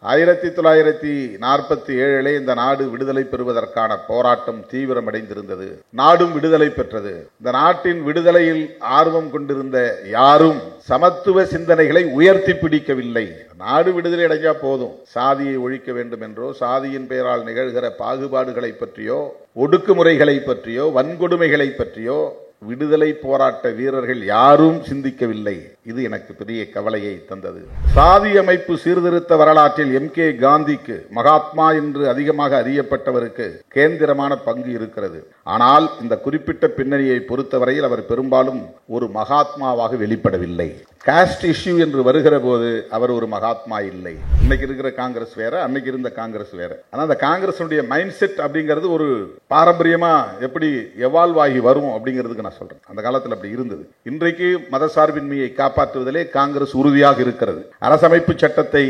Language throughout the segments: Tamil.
1947 இந்த நாடு விடுதலை பெறுவதற்கான போராட்டம் தீவிரமடைந்திருந்தது. நாடும் விடுதலை பெற்றது. இந்த நாட்டின் விடுதலையில் ஆர்வம் கொண்டிருந்த யாரும் சமத்துவ சிந்தனைகளை உயர்த்தி பிடிக்கவில்லை. நாடு விடுதலை அடைஞ்சா போதும், சாதியை ஒழிக்க வேண்டும் என்றோ, சாதியின் பெயரால் நிகழ்கிற பாகுபாடுகளை பற்றியோ, ஒடுக்குமுறைகளை பற்றியோ, வன்கொடுமைகளை பற்றியோ விடுதலை போராட்ட வீரர்கள் யாரும் சிந்திக்கவில்லை. இது எனக்கு பெரிய கவலையை தந்தது. சாதி அமைப்பு சீர்திருத்த வரலாற்றில் MK காந்திக்கு, மகாத்மா என்று அதிகமாக அறியப்பட்டவருக்கு கேந்திரமான பங்கு இருக்கிறது. ஆனால் இந்த குறிப்பிட்ட பின்னணியை பொறுத்தவரையில் அவர் பெரும்பாலும் ஒரு மகாத்மாவாக வெளிப்படவில்லை. காஸ்ட் இஷ்யூ என்று வருகிற போது அவர் ஒரு மகாத்மா இல்லை. இன்னைக்கு இருக்கிற காங்கிரஸ் வேற, அன்னைக்கு இருந்த காங்கிரஸ் வேற. ஆனால் அந்த காங்கிரஸுடைய மைண்ட் செட் அப்படிங்கிறது ஒரு பாரம்பரியமா எப்படி எவால்வ் ஆகி வரும் அப்படிங்கிறதுக்கு நான் சொல்றேன். அந்த காலத்தில் அப்படி இருந்தது. இன்றைக்கு மதசார்பின்மையை காப்பாற்றுவதிலே காங்கிரஸ் உறுதியாக இருக்கிறது. அரசமைப்பு சட்டத்தை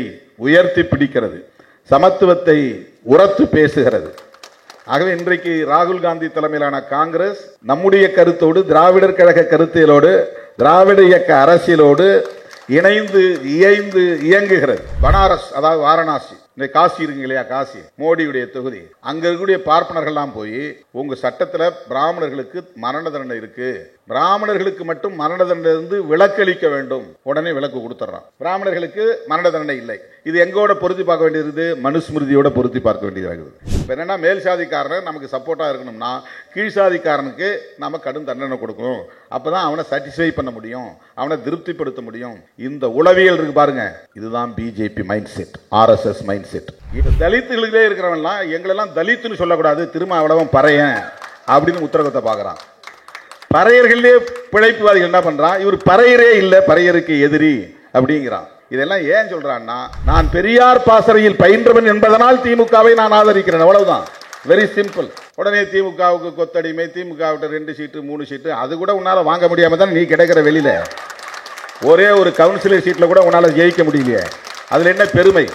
உயர்த்தி பிடிக்கிறது, சமத்துவத்தை உரத்து பேசுகிறது. ஆகவே இன்றைக்கு ராகுல் காந்தி தலைமையிலான காங்கிரஸ் நம்முடைய கருத்தோடு, திராவிடர் கழக கருத்தியலோடு, திராவிட இயக்க அரசியலோடு இணைந்து இயங்குகிறது. பனாரஸ், அதாவது வாரணாசி, இந்த காசி இருக்கு இல்லையா, காசி மோடியுடைய தொகுதி, அங்க இருக்கக்கூடிய பார்ப்பனர்கள்லாம் போய் உங்க சட்டத்துல பிராமணர்களுக்கு மரண தண்டனை இருக்கு, பிராமணர்களுக்கு மட்டும் மரண தண்டனை இருந்து விலக்களிக்க வேண்டும், உடனே விலக்கு கொடுத்துறான். பிராமணர்களுக்கு மரண தண்டனை இல்லை. இது எங்கோட பொருத்தி பார்க்க வேண்டியது, மனுஸ்மிருதியோட பொருத்தி பார்க்க வேண்டியது. இப்ப என்னன்னா, மேல் சாதிக்காரன் நமக்கு சப்போர்ட்டா இருக்கணும்னா கீழ் சாதிக்காரனுக்கு நாம கடும் தண்டனை கொடுக்கணும். அப்பதான் அவனை சாட்டிஸ்ஃபை பண்ண முடியும், அவனை திருப்திப்படுத்த முடியும். இந்த உளவியல் இருக்கு பாருங்க, இதுதான் BJP mindset, RSS mindset. தலித்துகளிலே இருக்கிறவன்லாம் எங்களெல்லாம் தலித்துன்னு சொல்லக்கூடாது, திரும்ப அவ்வளவும் பறையன் அப்படின்னு உத்தரகத்தை பார்க்கறான். பறையர்களே பிழைப்புவாதிகள் என்ன பண்றான், இவர் பறையரே இல்ல, பறையருக்கு எதிரி அப்படிங்கிறான். இதெல்லாம் ஏன் சொல்றான்னா, நான் பெரியார் பாசறையில் பயின்றவன் என்பதனால் திமுகவை நான் ஆதரிக்கிறேன், அவ்வளவுதான். Very simple. உடனே திமுகவுக்கு கொத்தடிமை, திமுக 2 சீட்டு 3 சீட்டு, அது கூட உன்னால வாங்க முடியாம தான் நீ கிடைக்கிற வெளியில. ஒரே ஒரு கவுன்சிலர் சீட்ல கூட உன்னால ஜெயிக்க முடியலையே, அதுல என்ன பெருமை?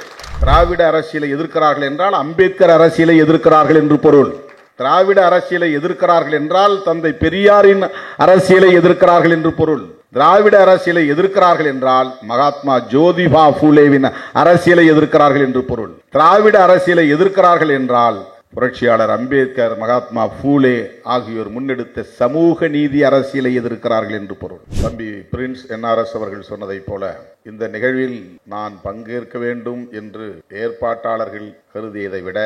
திராவிட அரசியலை எதிர்க்கிறார்கள் என்றால் அம்பேத்கர் அரசியலை எதிர்க்கிறார்கள் என்று பொருள். திராவிட அரசியலை எதிர்க்கிறார்கள் என்றால் தந்தை பெரியாரின் அரசியலை எதிர்க்கிறார்கள் என்று பொருள். திராவிட அரசியலை எதிர்க்கிறார்கள் என்றால் மகாத்மா ஜோதிபா பூலேவின் அரசியலை எதிர்க்கிறார்கள் என்று பொருள். திராவிட அரசியலை எதிர்க்கிறார்கள் என்றால் புரட்சியாளர் அம்பேத்கர், மகாத்மா பூலே ஆகியோர் முன்னெடுத்த சமூக நீதி அரசியலை எதிர்க்கிறார்கள் என்று பொருள். தம்பி பிரின்ஸ் NRS அவர்கள் சொன்னதை போல இந்த நிகழ்வில் நான் பங்கேற்க வேண்டும் என்று ஏற்பாட்டாளர்கள் கருதியதை விட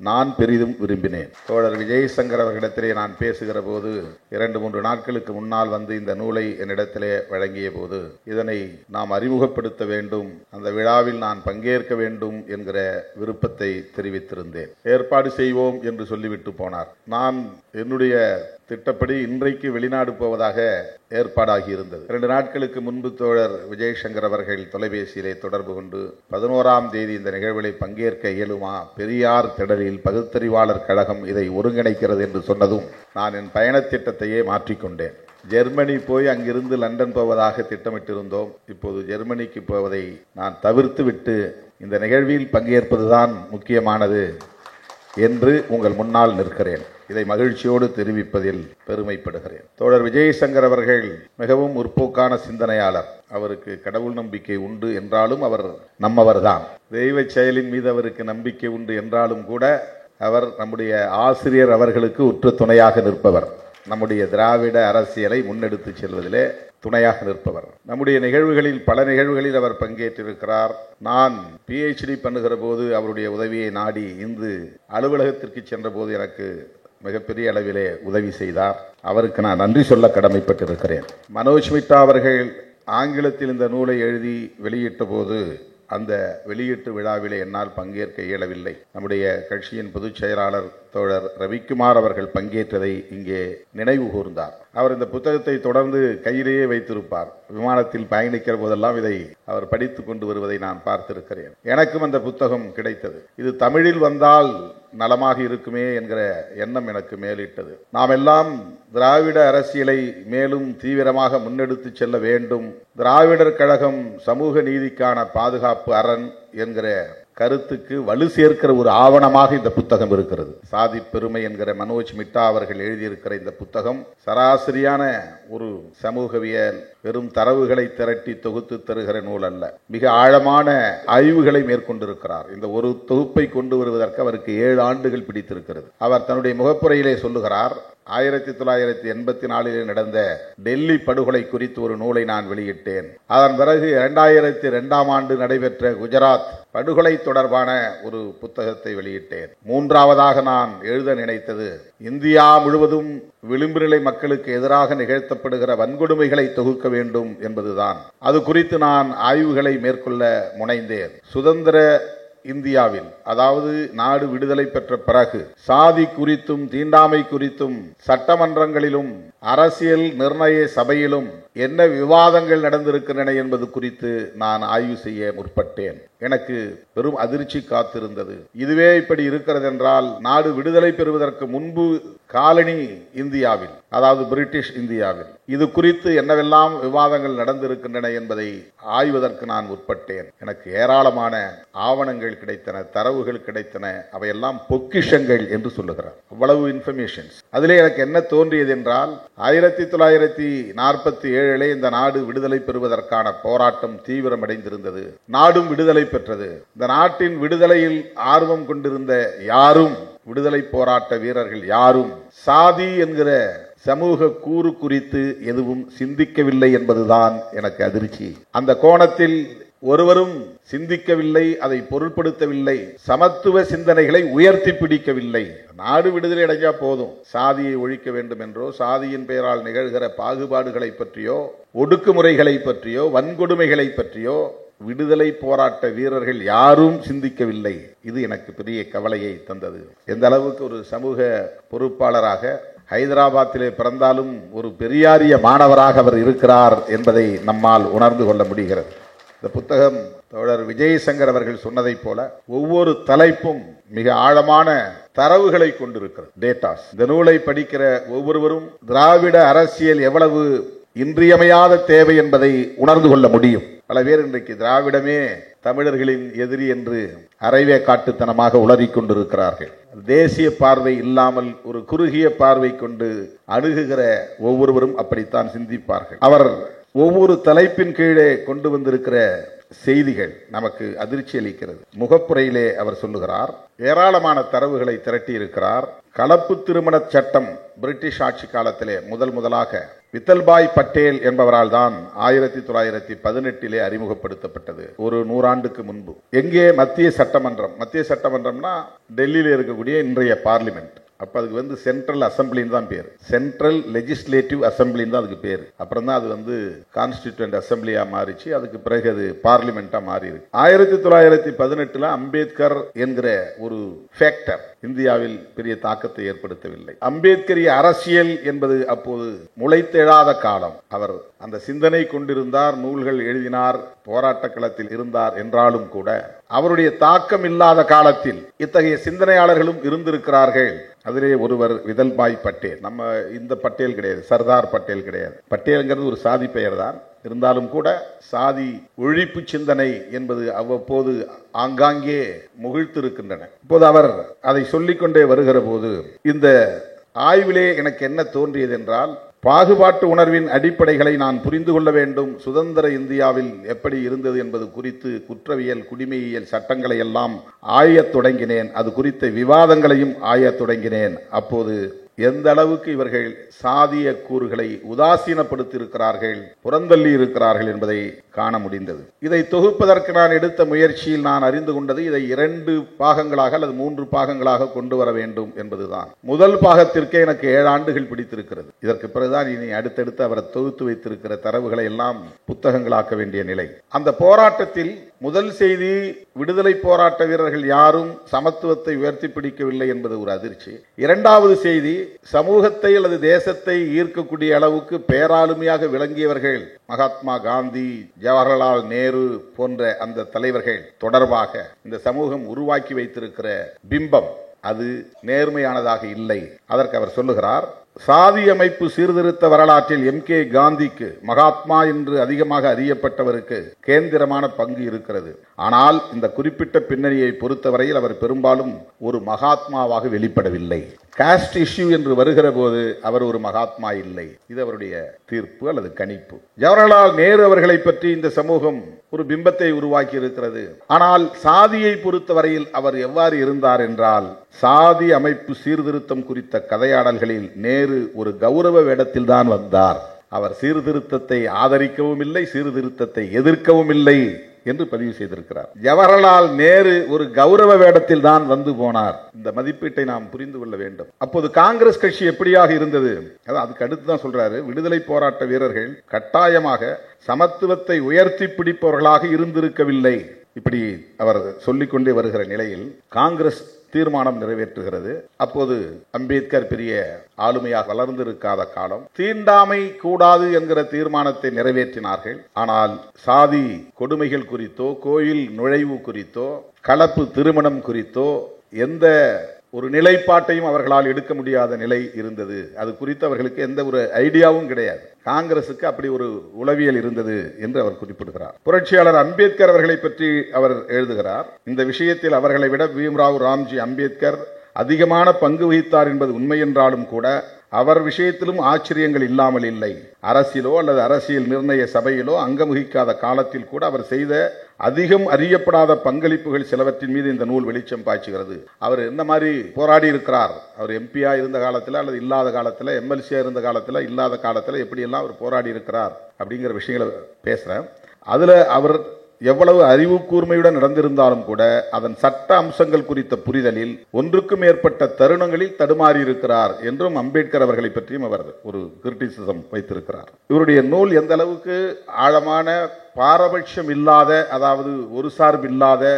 நான் பெரிதும் விரும்பினேன். தோழர் விஜயசங்கர் அவர்களிடத்திலே நான் பேசுகிற போது 2-3 நாட்களுக்கு முன்னால் வந்து இந்த நூலை என்னிடத்திலே வழங்கிய போது இதனை நாம் அறிமுகப்படுத்த வேண்டும், அந்த விழாவில் நான் பங்கேற்க வேண்டும் என்கிற விருப்பத்தை தெரிவித்திருந்தேன். ஏற்பாடு செய்வோம் என்று சொல்லிவிட்டு போனார். நான் என்னுடைய திட்டப்படி இன்றைக்கு வெளிநாடு போவதாக ஏற்பாடாகி இருந்தது. 2 நாட்களுக்கு முன்பு தோழர் விஜயசங்கர் அவர்கள் தொலைபேசியிலே தொடர்பு கொண்டு 11ஆம் தேதி இந்த நிகழ்வில் பங்கேற்க இயலுமா, பெரியார் திடலில் பகுத்தறிவாளர் கழகம் இதை ஒருங்கிணைக்கிறது என்று சொன்னதும் நான் என் பயண திட்டத்தையே மாற்றிக்கொண்டேன். ஜெர்மனி போய் அங்கிருந்து லண்டன் போவதாக திட்டமிட்டிருந்தோம். இப்போது ஜெர்மனிக்கு போவதை நான் தவிர்த்து விட்டு இந்த நிகழ்வில் பங்கேற்பதுதான் முக்கியமானது என்று உங்கள் முன்னால் நிற்கிறேன். இதை மகிழ்ச்சியோடு தெரிவிப்பதில் பெருமைப்படுகிறேன். தோழர் விஜயசங்கர் அவர்கள் மிகவும் முற்போக்கான சிந்தனையாளர். அவருக்கு கடவுள் நம்பிக்கை உண்டு என்றாலும் அவர் நம்மவர்தான். தெய்வ செயலின் மீது அவருக்கு நம்பிக்கை உண்டு என்றாலும் கூட அவர் நம்முடைய ஆசிரியர் அவர்களுக்கு உற்ற துணையாக நிற்பவர். நம்முடைய திராவிட அரசியலை முன்னெடுத்து செல்வதிலே துணையாக நிற்பவர். நம்முடைய நிகழ்வுகளில் பல நிகழ்வுகளில் அவர் பங்கேற்றிருக்கிறார். நான் PhD பண்ணுகிற போது அவருடைய உதவியை நாடி இந்து அலுவலகத்திற்கு சென்ற போது எனக்கு மிகப்பெரிய அளவிலே உதவி செய்தார். அவருக்கு நான் நன்றி சொல்ல கடமைப்பட்டிருக்கிறேன். மனோஜ் மிட்டா அவர்கள் ஆங்கிலத்தில் இந்த நூலை எழுதி வெளியிட்ட போது அந்த வெளியீட்டு விழாவிலே என்னால் பங்கேற்க இயலவில்லை. நம்முடைய கட்சியின் பொதுச் செயலாளர் தோழர் ரவிக்குமார் அவர்கள் பங்கேற்றதை இங்கே நினைவு கூர்ந்தார். அவர் இந்த புத்தகத்தை தொடர்ந்து கையிலேயே வைத்திருப்பார். விமானத்தில் பயணிக்கிற போதெல்லாம் இதை அவர் படித்துக் கொண்டு வருவதை நான் பார்த்திருக்கிறேன். எனக்கும் அந்த புத்தகம் கிடைத்தது. இது தமிழில் வந்தால் நலமாக இருக்குமே என்கிற எண்ணம் எனக்கு மேலிட்டது. நாம் எல்லாம் திராவிட அரசியலை மேலும் தீவிரமாக முன்னெடுத்து செல்ல வேண்டும். திராவிடர் கழகம் சமூக நீதிக்கான பாதுகாப்பு அரண் என்கிற கருத்துக்கு வலு சேர்க்கிற ஒரு ஆவணமாக இந்த புத்தகம் இருக்கிறது. சாதி பெருமை என்கிற மனோஜ் மிட்டா அவர்கள் எழுதியிருக்கிற இந்த புத்தகம் சராசரியான ஒரு சமூகவியல் வெறும் தரவுகளை திரட்டி தொகுத்து தருகிற நூல் அல்ல. மிக ஆழமான ஆய்வுகளை மேற்கொண்டிருக்கிறார். இந்த ஒரு தொகுப்பை கொண்டு வருவதற்கு அவருக்கு 7 ஆண்டுகள் பிடித்திருக்கிறது. அவர் தன்னுடைய முகப்புரையிலே சொல்லுகிறார், 1984 நடந்த டெல்லி படுகொலை குறித்து ஒரு நூலை நான் வெளியிட்டேன். அதன் பிறகு 2002 ஆண்டு நடைபெற்ற குஜராத் படுகொலை தொடர்பான ஒரு புத்தகத்தை வெளியிட்டேன். 3ஆவதாக நான் எழுத நினைத்தது இந்தியா முழுவதும் விளிம்பு நிலை மக்களுக்கு எதிராக நிகழ்த்தப்படுகிற வன்கொடுமைகளை தொகுக்க வேண்டும் என்பதுதான். அது குறித்து நான் ஆய்வுகளை மேற்கொள்ள முனைந்தேன். சுதந்திர இந்தியாவில், அதாவது நாடு விடுதலை பெற்ற பிறகு, சாதி குறித்தும் தீண்டாமை குறித்தும் சட்டமன்றங்களிலும் அரசியல் நிர்ணய சபையிலும் என்ன விவாதங்கள் நடந்திருக்கின்றன என்பது குறித்து நான் ஆய்வு செய்ய முற்பட்டேன். எனக்கு பெரும் அதிர்ச்சி காத்திருந்தது. இதுவே இப்படி இருக்கிறது என்றால் நாடு விடுதலை பெறுவதற்கு முன்பு காலனி இந்தியாவில், அதாவது பிரிட்டிஷ் இந்தியாவில் இது குறித்து என்னவெல்லாம் விவாதங்கள் நடந்திருக்கின்றன என்பதை ஆய்வதற்கு நான் முற்பட்டேன். எனக்கு ஏராளமான ஆவணங்கள் கிடைத்தன, தரவுகள் கிடைத்தன. அவையெல்லாம் பொக்கிஷங்கள் என்று சொல்லுகிறார். அவ்வளவு இன்ஃபர்மேஷன்ஸ். அதிலே எனக்கு என்ன தோன்றியது என்றால், 1947 இந்த நாடு விடுதலை பெறுவதற்கான போராட்டம் தீவிரமடைந்திருந்தது. நாடும் விடுதலை பெற்றது. இந்த நாட்டின் விடுதலையில் ஆர்வம் கொண்டிருந்த யாரும், விடுதலை போராட்ட வீரர்கள் யாரும் சாதி என்கிற சமூக கூறு குறித்து எதுவும் சிந்திக்கவில்லை என்பதுதான் எனக்கு அதிர்ச்சி. அந்த கோணத்தில் ஒருவரும் சிந்திக்கவில்லை, அதை பொருட்படுத்தவில்லை, சமத்துவ சிந்தனைகளை உயர்த்தி பிடிக்கவில்லை. நாடு விடுதலை அடைஞ்சா போதும், சாதியை ஒழிக்க வேண்டும் என்றோ, சாதியின் பெயரால் நிகழ்கிற பாகுபாடுகளை பற்றியோ, ஒடுக்குமுறைகளை பற்றியோ, வன்கொடுமைகளை பற்றியோ விடுதலை போராட்ட வீரர்கள் யாரும் சிந்திக்கவில்லை. இது எனக்கு பெரிய கவலையை தந்தது. எந்த அளவுக்கு ஒரு சமூக பொறுப்பாளராக ஹைதராபாத்திலே பிறந்தாலும் ஒரு பெரியாரிய மாணவராக அவர் இருக்கிறார் என்பதை நம்மால் உணர்ந்து கொள்ள முடிகிறது. இந்த புத்தகம் தோழர் விஜயசங்கர் அவர்கள் சொன்னதைப் போல ஒவ்வொரு தலைப்பும் மிக ஆழமான தரவுகளை கொண்டிருக்கிறது, டேட்டாஸ். இந்த நூலை படிக்கிற ஒவ்வொருவரும் திராவிட அரசியல் எவ்வளவு இன்றியமையாத தேவை என்பதை உணர்ந்து கொள்ள முடியும். பல பேர் இன்றைக்கு திராவிடமே தமிழர்களின் எதிரி என்று அரைவே காட்டுத்தனமாக உளறிக் கொண்டிருக்கிறார்கள். தேசிய பார்வை இல்லாமல் ஒரு குறுகிய பார்வை கொண்டு அணுகுகிற ஒவ்வொருவரும் அப்படித்தான் சிந்திப்பார்கள். அவர் ஒவ்வொரு தலைப்பின் கீழே கொண்டு வந்திருக்கிற செய்திகள் நமக்கு அதிர்ச்சி அளிக்கிறது. முகப்புரையிலே அவர் சொல்லுகிறார், ஏராளமான தரவுகளை திரட்டி இருக்கிறார். கலப்பு திருமண சட்டம் பிரிட்டிஷ் ஆட்சி காலத்திலே முதலாக வித்தல்பாய் பட்டேல் என்பவரால் தான் 1918 அறிமுகப்படுத்தப்பட்டது. ஒரு 100 ஆண்டுக்கு முன்பு. எங்கே? மத்திய சட்டமன்றம்னா டெல்லியில இருக்கக்கூடிய இன்றைய பார்லிமெண்ட். அப்ப அதுக்கு சென்ட்ரல் அசம்பிளின்னு தான் பேரு. சென்ட்ரல் லெஜிஸ்லேட்டிவ் அசம்பிளின்னு தான் அதுக்கு பேரு. அப்புறம் தான் அது கான்ஸ்டிடியூண்ட் அசம்பிளியா மாறிச்சு. அதுக்கு பிறகு அது பார்லிமெண்டா மாறி இருக்கு. 1918 அம்பேத்கர் என்கிற ஒரு ஃபேக்டர் இந்தியாவில் பெரிய தாக்கத்தை ஏற்படுத்தவில்லை. அம்பேத்கரிய அரசியல் என்பது அப்போது முளைத்தெழாத காலம். அவர் அந்த சிந்தனை கொண்டிருந்தார், நூல்கள் எழுதினார், போராட்ட களத்தில் இருந்தார் என்றாலும் கூட அவருடைய தாக்கம் இல்லாத காலத்தில் இத்தகைய சிந்தனையாளர்களும் இருந்திருக்கிறார்கள். அதிலே ஒருவர் விதல்பாய் பட்டேல். நம்ம இந்த பட்டேல் கிடையாது, சர்தார் பட்டேல் கிடையாது. பட்டேல்ங்கிறது ஒரு சாதி பெயர் தான். இருந்தாலும் கூட சாதி ஒழிப்பு சிந்தனை என்பது அவ்வப்போது ஆங்காங்கே முகிழ்த்திருக்கின்றன. இப்போது அவர் அதை சொல்லிக்கொண்டே வருகிற போது இந்த ஆய்விலே எனக்கு என்ன தோன்றியது என்றால், பாகுபாட்டு உணர்வின் அடிப்படைகளை நான் புரிந்து கொள்ள வேண்டும். சுதந்திர இந்தியாவில் எப்படி இருந்தது என்பது குறித்து குற்றவியல், குடிமையியல் சட்டங்களை எல்லாம் ஆயத் தொடங்கினேன். அது குறித்த விவாதங்களையும் ஆயத் தொடங்கினேன். அப்போது எந்த அளவுக்கு இவர்கள் சாதிய கூறுகளை உதாசீனப்படுத்தி இருக்கிறார்கள், புறந்தள்ளி இருக்கிறார்கள் என்பதை காண முடிந்தது. இதை தொகுப்பதற்கு நான் எடுத்த முயற்சியில் நான் அறிந்து கொண்டது, இதை 2 பாகங்களாக அல்லது 3 பாகங்களாக கொண்டு வர வேண்டும் என்பதுதான். முதல் பாகத்திற்கே எனக்கு 7 ஆண்டுகள் பிடித்திருக்கிறது. இதற்கு பிறகுதான் இனி அடுத்தடுத்து அவர் தொகுத்து வைத்திருக்கிற தரவுகளை எல்லாம் புத்தகங்களாக்க வேண்டிய நிலை. அந்த போராட்டத்தில் முதல் செய்தி, விடுதலை போராட்ட வீரர்கள் யாரும் சமத்துவத்தை உயர்த்தி பிடிக்கவில்லை என்பது ஒரு அதிர்ச்சி. 2வது செய்தி, சமூகத்தை அல்லது தேசத்தை ஈர்க்கக்கூடிய அளவுக்கு பேராளுமையாக விளங்கியவர்கள் மகாத்மா காந்தி, ஜவஹர்லால் நேரு போன்ற அந்த தலைவர்கள் தொடர்பாக இந்த சமூகம் உருவாக்கி வைத்திருக்கிற பிம்பம் அது நேர்மையானதாக இல்லை. அதற்கு அவர் சொல்லுகிறார், சாதி அமைப்பு சீர்திருத்த வரலாற்றில் M.K. காந்திக்கு, மகாத்மா என்று அதிகமாக அறியப்பட்டவருக்கு கேந்திரமான பங்கு இருக்கிறது. ஆனால் இந்த குறிப்பிட்ட பின்னணியை பொறுத்தவரையில் அவர் பெரும்பாலும் ஒரு மகாத்மாவாக வெளிப்படவில்லை. காஸ்ட் இஷ்யூ என்று வருகிற போது அவர் ஒரு மகாத்மா இல்லை. இது அவருடைய தீர்ப்பு அல்லது கணிப்பு. ஜவஹர்லால் நேரு அவர்களை பற்றி இந்த சமூகம் ஒரு பிம்பத்தை உருவாக்கி இருக்கிறது. ஆனால் சாதியை பொறுத்தவரையில் அவர் எவ்வாறு இருந்தார் என்றால், சாதி அமைப்பு சீர்திருத்தம் குறித்த கதையாடல்களில் நேரு ஒரு கௌரவ வேடத்தில் தான் வந்தார். அவர் சீர்திருத்தத்தை ஆதரிக்கவும் இல்லை, சீர்திருத்தத்தை எதிர்க்கவும் இல்லை என்று பதிவு செய்திருக்கிறார். ஜவஹர்லால் நேரு ஒரு கௌரவ வேடத்தில் தான் வந்து போனார். இந்த மதிப்பீட்டை நாம் புரிந்து கொள்ள வேண்டும். அப்போது காங்கிரஸ் கட்சி எப்படியாக இருந்தது? அதுக்கு அடுத்து தான் சொல்றாரு, விடுதலை போராட்ட வீரர்கள் கட்டாயமாக சமத்துவத்தை உயர்த்தி பிடிப்பவர்களாக இருந்திருக்கவில்லை. இப்படி அவர் சொல்லிக்கொண்டே வருகிற நிலையில் காங்கிரஸ் தீர்மானம் நிறைவேற்றுகிறது. அப்போது அம்பேத்கர் பெரிய ஆளுமையாக வளர்ந்திருக்காத காலம். தீண்டாமை கூடாது என்கிற தீர்மானத்தை நிறைவேற்றினார்கள். ஆனால் சாதி கொடுமைகள் குறித்தோ, கோயில் நுழைவு குறித்தோ, கலப்பு திருமணம் குறித்தோ எந்த ஒரு நிலைப்பாட்டையும் அவர்களால் எடுக்க முடியாத நிலை இருந்தது. அது குறித்து அவர்களுக்கு எந்த ஒரு ஐடியாவும் கிடையாது. காங்கிரசுக்கு அப்படி ஒரு உளவியல் இருந்தது என்று அவர் குறிப்பிடுகிறார். புரட்சியாளர் அம்பேத்கர் அவர்களை பற்றி அவர் எழுதுகிறார், இந்த விஷயத்தில் அவர்களை விட பீம்ராவ் ராம்ஜி அம்பேத்கர் அதிகமான பங்கு வகித்தார் என்பது உண்மை என்றாலும் கூட அவர் விஷயத்திலும் ஆச்சரியங்கள் இல்லாமல் இல்லை. அரசியலோ அல்லது அரசியல் நிர்ணய சபையிலோ அங்கம் வகிக்காத காலத்தில் கூட அவர் செய்த அதிகம் அறியப்படாத பங்களிப்புகள் சிலவற்றின் மீது இந்த நூல் வெளிச்சம் பாய்ச்சுகிறது. அவர் என்ன மாதிரி போராடி இருக்கிறார், அவர் எம்பியா இருந்த காலத்தில் அல்லது இல்லாத காலத்தில், எம்எல்சியா இருந்த காலத்தில் இல்லாத காலத்தில் எப்படியெல்லாம் அவர் போராடி இருக்கிறார் அப்படிங்கிற விஷயங்களை பேசுறேன். அதுல அவர் எவ்வளவு அறிவு கூர்மையுடன் நடந்திருந்தாலும் கூட அதன் சட்ட அம்சங்கள் குறித்த புரிதலில் ஒன்றுக்கும் மேற்பட்ட தருணங்களில் தடுமாறி இருக்கிறார் என்றும் அம்பேத்கர் அவர்களை பற்றியும் அவர் ஒரு கிரிட்டிசிசம் வைத்திருக்கிறார். இவருடைய நூல் எந்த அளவுக்கு ஆழமான பாரபட்சம் இல்லாத, அதாவது ஒரு சார்பில்லாத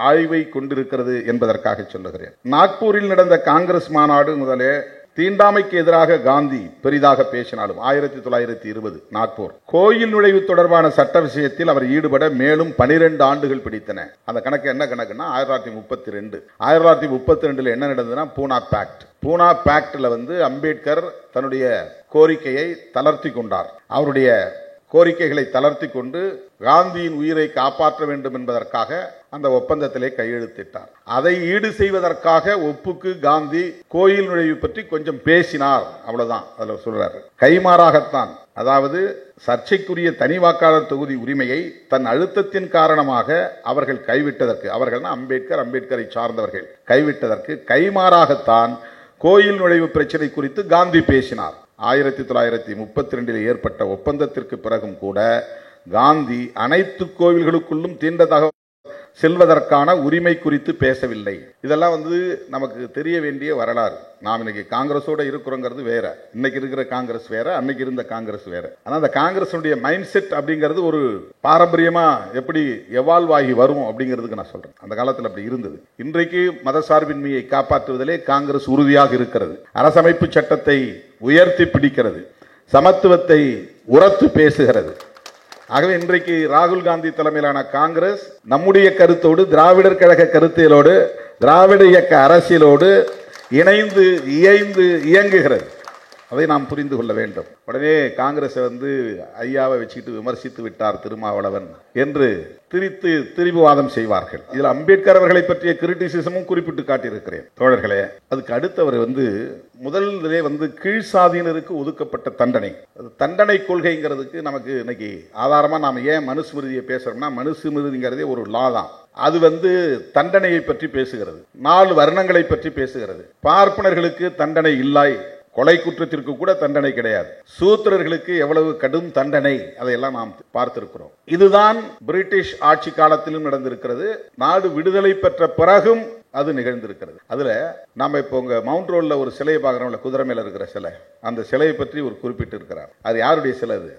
ஆய்வை கொண்டிருக்கிறது என்பதற்காக சொல்லுகிறேன். நாக்பூரில் நடந்த காங்கிரஸ் மாநாடு முதலே தீண்டாமைக்கு எதிராக காந்தி பெரிதாக பேசினாலும் 1920 நாக்பூர் கோயில் நுழைவு தொடர்பான சட்ட விஷயத்தில் அவர் ஈடுபட மேலும் 12 ஆண்டுகள் பிடித்தன. அந்த கணக்கு என்ன கணக்குன்னா 1932. 1932 என்ன நடந்ததுன்னா பூனா பேக்ட். பூனா பேக்ட்ல அம்பேத்கர் தன்னுடைய கோரிக்கையை தளர்த்தி கொண்டார். அவருடைய கோரிக்கைகளை தளர்த்தி கொண்டு காந்தியின் உயிரை காப்பாற்ற வேண்டும் என்பதற்காக அந்த ஒப்பந்தத்திலே கையெழுத்திட்டார். அதை ஈடு செய்வதற்காக ஒப்புக்கு காந்தி கோயில் நுழைவு பற்றி கொஞ்சம் பேசினார், அவ்வளவுதான். அதுல சொல்றாரு, கைமாறாகத்தான், அதாவது சர்ச்சைக்குரிய தனி வாக்காளர் தொகுதி உரிமையை தன் அழுத்தத்தின் காரணமாக அவர்கள் கைவிட்டதற்கு, அவர்கள்னா அம்பேத்கர், அம்பேத்கரை சார்ந்தவர்கள் கைவிட்டதற்கு கைமாறாகத்தான் கோயில் நுழைவு பிரச்சனை குறித்து காந்தி பேசினார். 1932 ஏற்பட்ட ஒப்பந்தத்திற்கு பிறகும் கூட காந்தி அனைத்து கோவில்களுக்குள்ளும் தீண்டதாக செல்வதற்கான உரிமை குறித்து பேசவில்லை. இதெல்லாம் நமக்கு தெரிய வேண்டிய வரலாறு. நாம் இன்னைக்கு காங்கிரஸோட இருக்கிறோங்கிறது வேற, இன்னைக்கு இருக்கிற காங்கிரஸ் வேற, அன்னைக்கு இருந்த காங்கிரஸ் வேற. ஆனா அந்த காங்கிரஸுடைய மைண்ட் செட் அப்படிங்கிறது ஒரு பாரம்பரியமா எப்படி எவால்வ் ஆகி வரும் அப்படிங்கிறதுக்கு நான் சொல்றேன். அந்த காலத்தில் அப்படி இருந்தது. இன்றைக்கு மதசார்பின்மையை காப்பாற்றுவதிலே காங்கிரஸ் உறுதியாக இருக்கிறது. அரசமைப்பு சட்டத்தை உயர்த்தி பிடிக்கிறது, சமத்துவத்தை உரத்து பேசுகிறது. ஆகவே இன்றைக்கு ராகுல் காந்தி தலைமையிலான காங்கிரஸ் நம்முடைய கருத்தோடு, திராவிடர் கழக கருத்தியலோடு, திராவிட இயக்க அரசியலோடு இணைந்து இயங்குகிறது. அதை நாம் புரிந்து கொள்ள வேண்டும். உடனே காங்கிரஸ் ஐயாவை வச்சுக்கிட்டு விமர்சித்து விட்டார் திருமாவளவன் என்று திரிபுவாதம் செய்வார்கள். இதில் அம்பேத்கர் அவர்களை பற்றிய கிரிட்டிசிசமும் குறிப்பிட்டு காட்டியிருக்கிறேன் தோழர்களே. அதுக்கு அடுத்தவர் முதலிலே கீழ்சாதியினருக்கு ஒதுக்கப்பட்ட தண்டனை கொள்கைங்கிறதுக்கு நமக்கு இன்னைக்கு ஆதாரமா நாம ஏன் மனுஸ்மிருதியை பேசுறோம்னா, மனுஸ்மிருதிங்கிறதே ஒரு லா தான். அது தண்டனையை பற்றி பேசுகிறது, 4 வர்ணங்களை பற்றி பேசுகிறது. பார்ப்பனர்களுக்கு தண்டனை இல்லை, கொலை குற்றத்திற்கு கூட தண்டனை கிடையாது. சூத்திரர்களுக்கு எவ்வளவு கடும் தண்டனை, அதையெல்லாம் நாம் பார்த்திருக்கிறோம். இதுதான் பிரிட்டிஷ் ஆட்சி காலத்திலும் நடந்திருக்கிறது. நாடு விடுதலை பெற்ற பிறகும் அது நிகழ்ந்திருக்கிறது. அதுல நாம இப்போ உங்க மவுண்ட் ரோட்ல ஒரு சிலையை பார்க்கிறோம்ல, குதிரை மேல இருக்கிற சிலை, அந்த சிலையை பற்றி ஒரு குறிப்பிட்டு இருக்கிறார். அது யாருடைய சிலை? அது